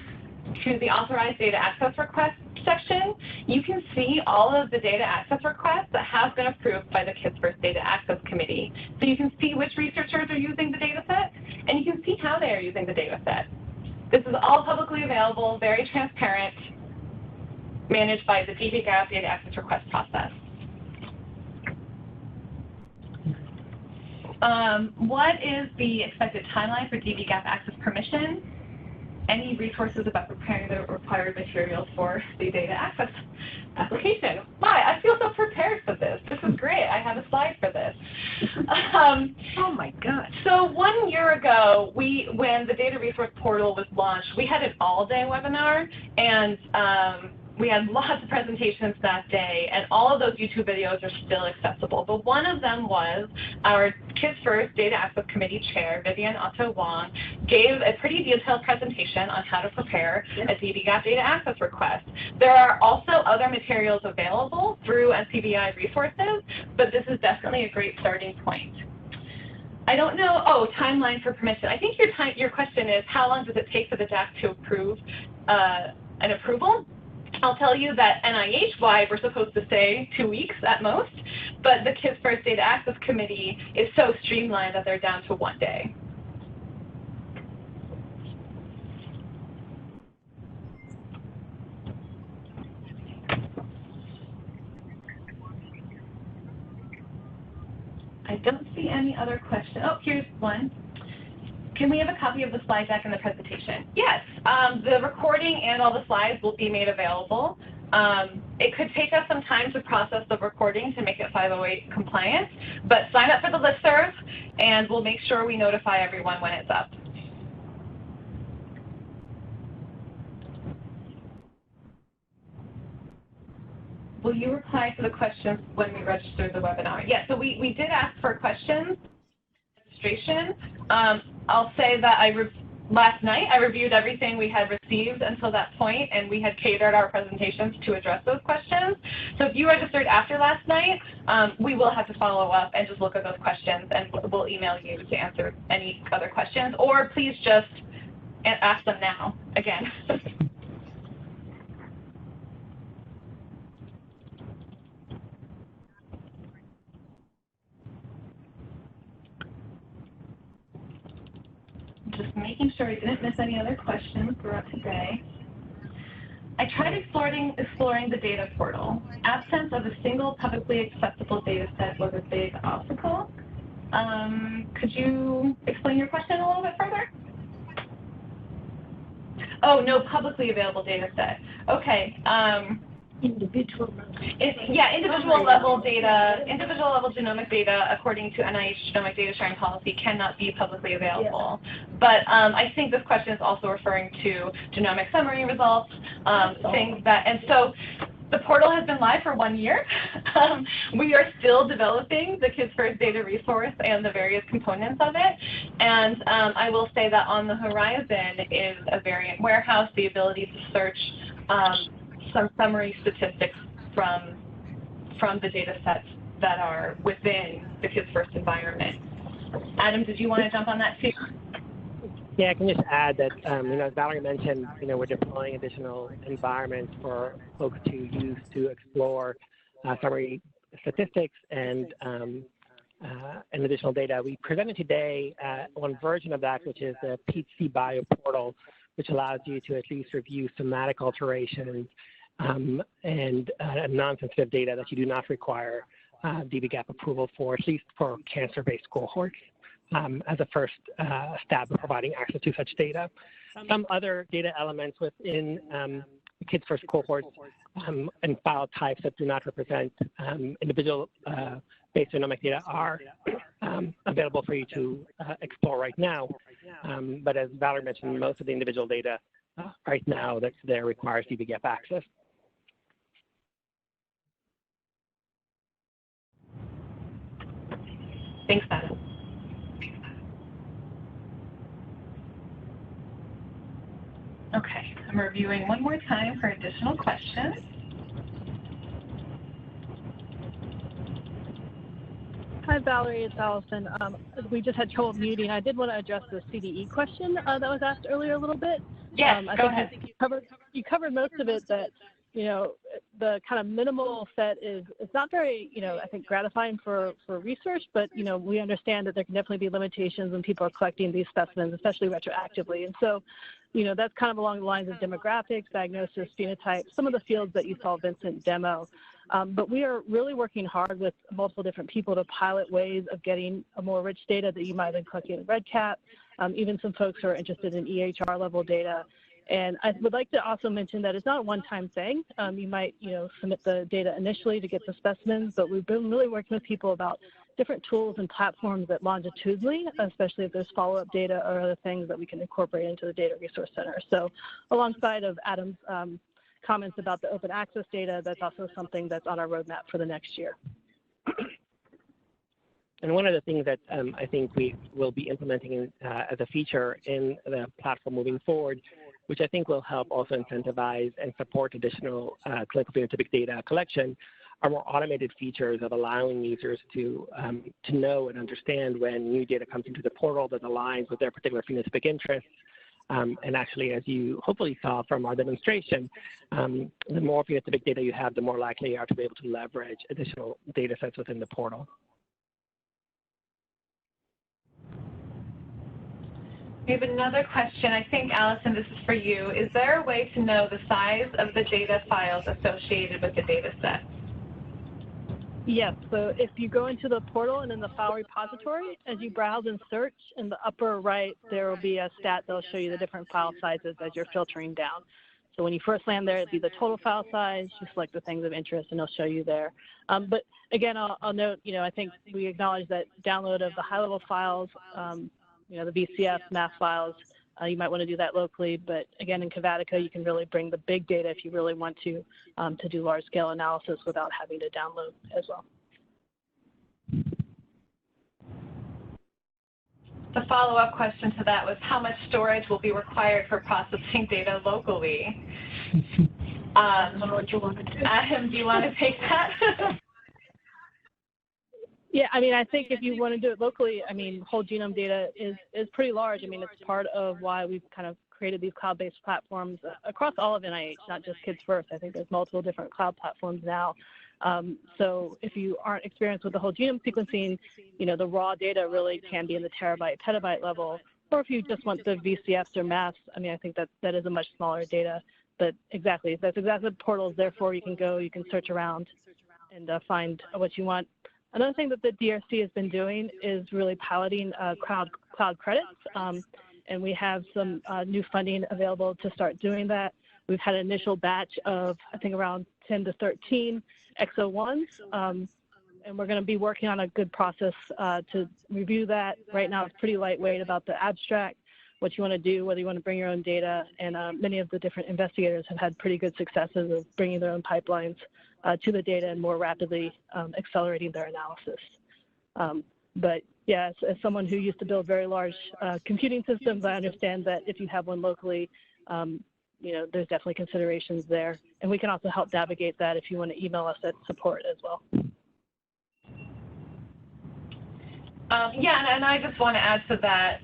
to the authorized data access request section, you can see all of the data access requests that have been approved by the Kids First Data Access Committee. So you can see which researchers are using the data set, and you can see how they are using the data set. This is all publicly available, very transparent, managed by the dbGaP data access request process. What is the expected timeline for dbGaP access permission? Any resources about preparing the required materials for the data access application? My, I feel so prepared for this. This is great. I have a slide for this. Oh my God. So 1 year ago, when the Data Resource Portal was launched, we had an all-day webinar, and we had lots of presentations that day, and all of those YouTube videos are still accessible. But one of them was our Kids First Data Access Committee Chair, Vivian Otto-Wong, gave a pretty detailed presentation on how to prepare a DBGAP data access request. There are also other materials available through NCBI resources, but this is definitely a great starting point. I don't know, timeline for permission. I think your question is, how long does it take for the JAC to approve an approval? I'll tell you that NIH-wide, we're supposed to say 2 weeks at most, but the Kids First Data Access Committee is so streamlined that they're down to 1 day. I don't see any other questions. Oh, here's one. Can we have a copy of the slide deck and the presentation? Yes, the recording and all the slides will be made available. It could take us some time to process the recording to make it 508 compliant, but sign up for the listserv and we'll make sure we notify everyone when it's up. Will you reply to the questions when we register the webinar? Yes, so we did ask for questions, registration. I'll say that last night I reviewed everything we had received until that point, and we had catered our presentations to address those questions. So if you registered after last night, we will have to follow up and just look at those questions, and we'll email you to answer any other questions, or please just ask them now again. Just making sure I didn't miss any other questions throughout today. I tried exploring the data portal. Absence of a single publicly accessible data set was a big obstacle. Could you explain your question a little bit further? Oh, no publicly available data set. Okay. Individual level data, individual level genomic data, according to NIH genomic data sharing policy, cannot be publicly available. Yeah. But I think this question is also referring to genomic summary results, things that, and so the portal has been live for 1 year. We are still developing the Kids First data resource and the various components of it. And I will say that on the horizon is a variant warehouse, the ability to search some summary statistics from the data sets that are within the Kids First environment. Adam, did you want to jump on that too? Yeah, I can just add that, as Valerie mentioned, we're deploying additional environments for folks to use to explore summary statistics and additional data. We presented today one version of that, which is the PHC Bio portal, which allows you to at least review somatic alterations and non-sensitive data that you do not require DBGAP approval for, at least for cancer-based cohorts, as a first stab at providing access to such data. Some other data elements within the Kids First cohorts and file types that do not represent individual based genomic data are available for you to explore right now. But as Valerie mentioned, most of the individual data right now that's there requires DBGAP access. Thanks, Adam. Okay, I'm reviewing one more time for additional questions. Hi, Valerie, it's Allison. We just had trouble muting. I did want to address the CDE question that was asked earlier a little bit. Yes, go ahead. You covered most of it, that, the kind of minimal set it's not very, I think gratifying for research, but, we understand that there can definitely be limitations when people are collecting these specimens, especially retroactively. And so, that's kind of along the lines of demographics, diagnosis, phenotype, some of the fields that you saw Vincent demo. But we are really working hard with multiple different people to pilot ways of getting a more rich data that you might have been collecting in REDCap, even some folks who are interested in EHR level data. And I would like to also mention that it's not a one-time thing. You might, submit the data initially to get the specimens, but we've been really working with people about different tools and platforms that longitudinally, especially if there's follow-up data or other things that we can incorporate into the Data Resource Center. So alongside of Adam's comments about the open access data, that's also something that's on our roadmap for the next year. And one of the things that I think we will be implementing as a feature in the platform moving forward, which I think will help also incentivize and support additional clinical phenotypic data collection, are more automated features of allowing users to know and understand when new data comes into the portal that aligns with their particular phenotypic interests. And actually, as you hopefully saw from our demonstration, the more phenotypic data you have, the more likely you are to be able to leverage additional data sets within the portal. We have another question. I think, Allison, this is for you. Is there a way to know the size of the data files associated with the data set? Yes, so if you go into the portal and in the file repository, as you browse and search, in the upper right, there will be a stat that will show you the different file sizes as you're filtering down. So when you first land there, it'd be the total file size. You select the things of interest, and it'll show you there. But again, I'll note, I think we acknowledge that download of the high-level files, the VCF, math files, you might want to do that locally. But again, in Cavatica, you can really bring the big data if you really want to do large-scale analysis without having to download as well. The follow-up question to that was how much storage will be required for processing data locally? What you want to do? Adam, do you want to take that? Yeah, I think if you want to do it locally, whole genome data is pretty large. It's part of why we've kind of created these cloud-based platforms across all of NIH, not just Kids First. I think there's multiple different cloud platforms now. So if you aren't experienced with the whole genome sequencing, the raw data really can be in the terabyte, petabyte level. Or if you just want the VCFs or maths, I think that is a much smaller data. But exactly, that's exactly what the portal is there for. You can go, you can search around and find what you want. Another thing that the DRC has been doing is really piloting cloud credits, and we have some new funding available to start doing that. We've had an initial batch of, I think, around 10 to 13 X01s, and we're going to be working on a good process to review that. Right now, it's pretty lightweight about the abstract, what you want to do, whether you want to bring your own data, and many of the different investigators have had pretty good successes of bringing their own pipelines to the data and more rapidly accelerating their analysis. But yeah, as someone who used to build very large computing systems, I understand that if you have one locally, there's definitely considerations there. And we can also help navigate that if you want to email us at support as well. Yeah, and I just want to add to that,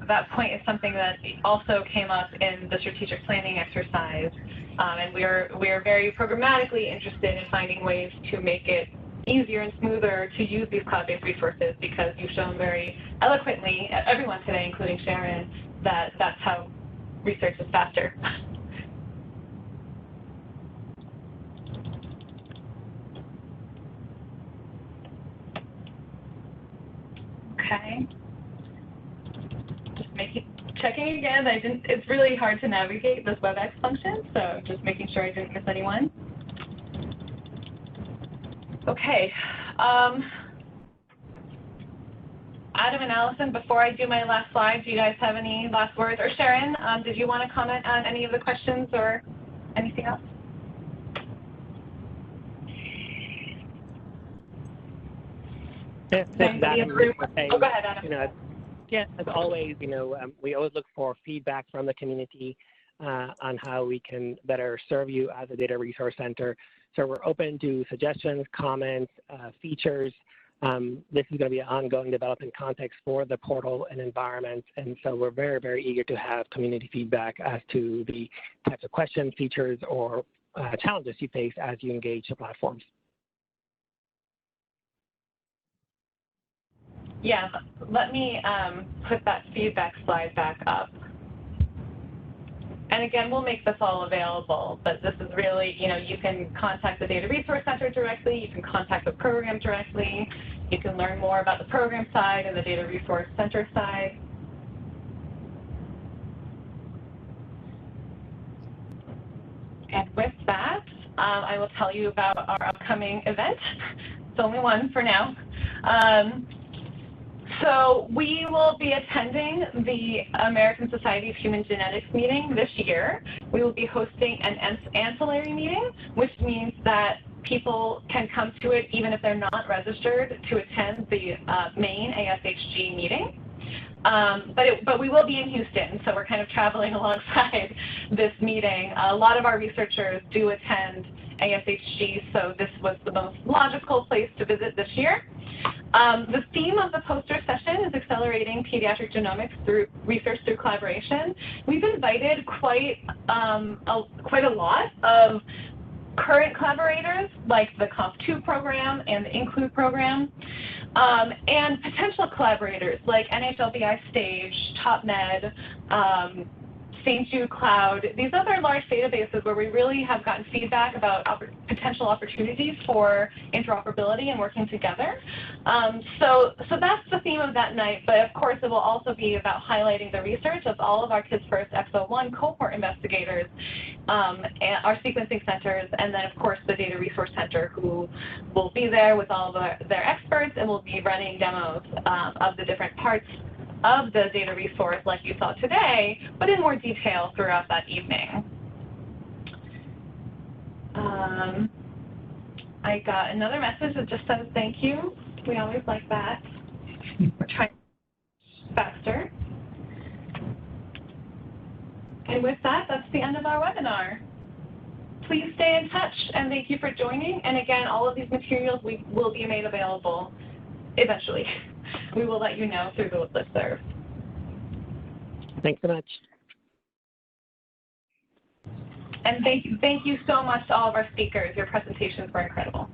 that point is something that also came up in the strategic planning exercise. And we are very programmatically interested in finding ways to make it easier and smoother to use these cloud-based resources, because you've shown very eloquently, everyone today, including Sharon, that that's how research is faster. Okay. Checking again. It's really hard to navigate this WebEx function, so just making sure I didn't miss anyone. Okay. Adam and Allison, before I do my last slide, do you guys have any last words? Or Sharon, did you want to comment on any of the questions or anything else? Yeah, oh, go ahead, Adam. Yeah, as always, we always look for feedback from the community on how we can better serve you as a data resource center. So we're open to suggestions, comments, features. This is going to be an ongoing development context for the portal and environment. And so we're very, very eager to have community feedback as to the types of questions, features, or challenges you face as you engage the platforms. Yeah, let me put that feedback slide back up. And again, we'll make this all available, but this is really, you can contact the Data Resource Center directly, you can contact the program directly, you can learn more about the program side and the Data Resource Center side. And with that, I will tell you about our upcoming event. It's only one for now. So we will be attending the American Society of Human Genetics meeting this year. We will be hosting an ancillary meeting, which means that people can come to it even if they're not registered to attend the main ASHG meeting. But we will be in Houston, so we're kind of traveling alongside this meeting. A lot of our researchers do attend ASHG, so this was the most logical place to visit this year. The theme of the poster session is accelerating pediatric genomics through research through collaboration. We've invited quite a lot of current collaborators like the COMP2 program and the INCLUDE program, and potential collaborators like NHLBI Stage, TopMed, St. Jude Cloud. These other large databases where we really have gotten feedback about potential opportunities for interoperability and working together. So that's the theme of that night, but of course it will also be about highlighting the research of all of our Kids First Exo-1 cohort investigators, and our sequencing centers, and then of course the Data Resource Center, who will be there with all of their experts and will be running demos of the different parts of the data resource like you saw today, but in more detail throughout that evening. I got another message that just says thank you. We always like that. We're trying faster. And with that, that's the end of our webinar. Please stay in touch, and thank you for joining. And again, all of these materials will be made available eventually. We will let you know through the listserv. Thanks so much. And thank you so much to all of our speakers. Your presentations were incredible.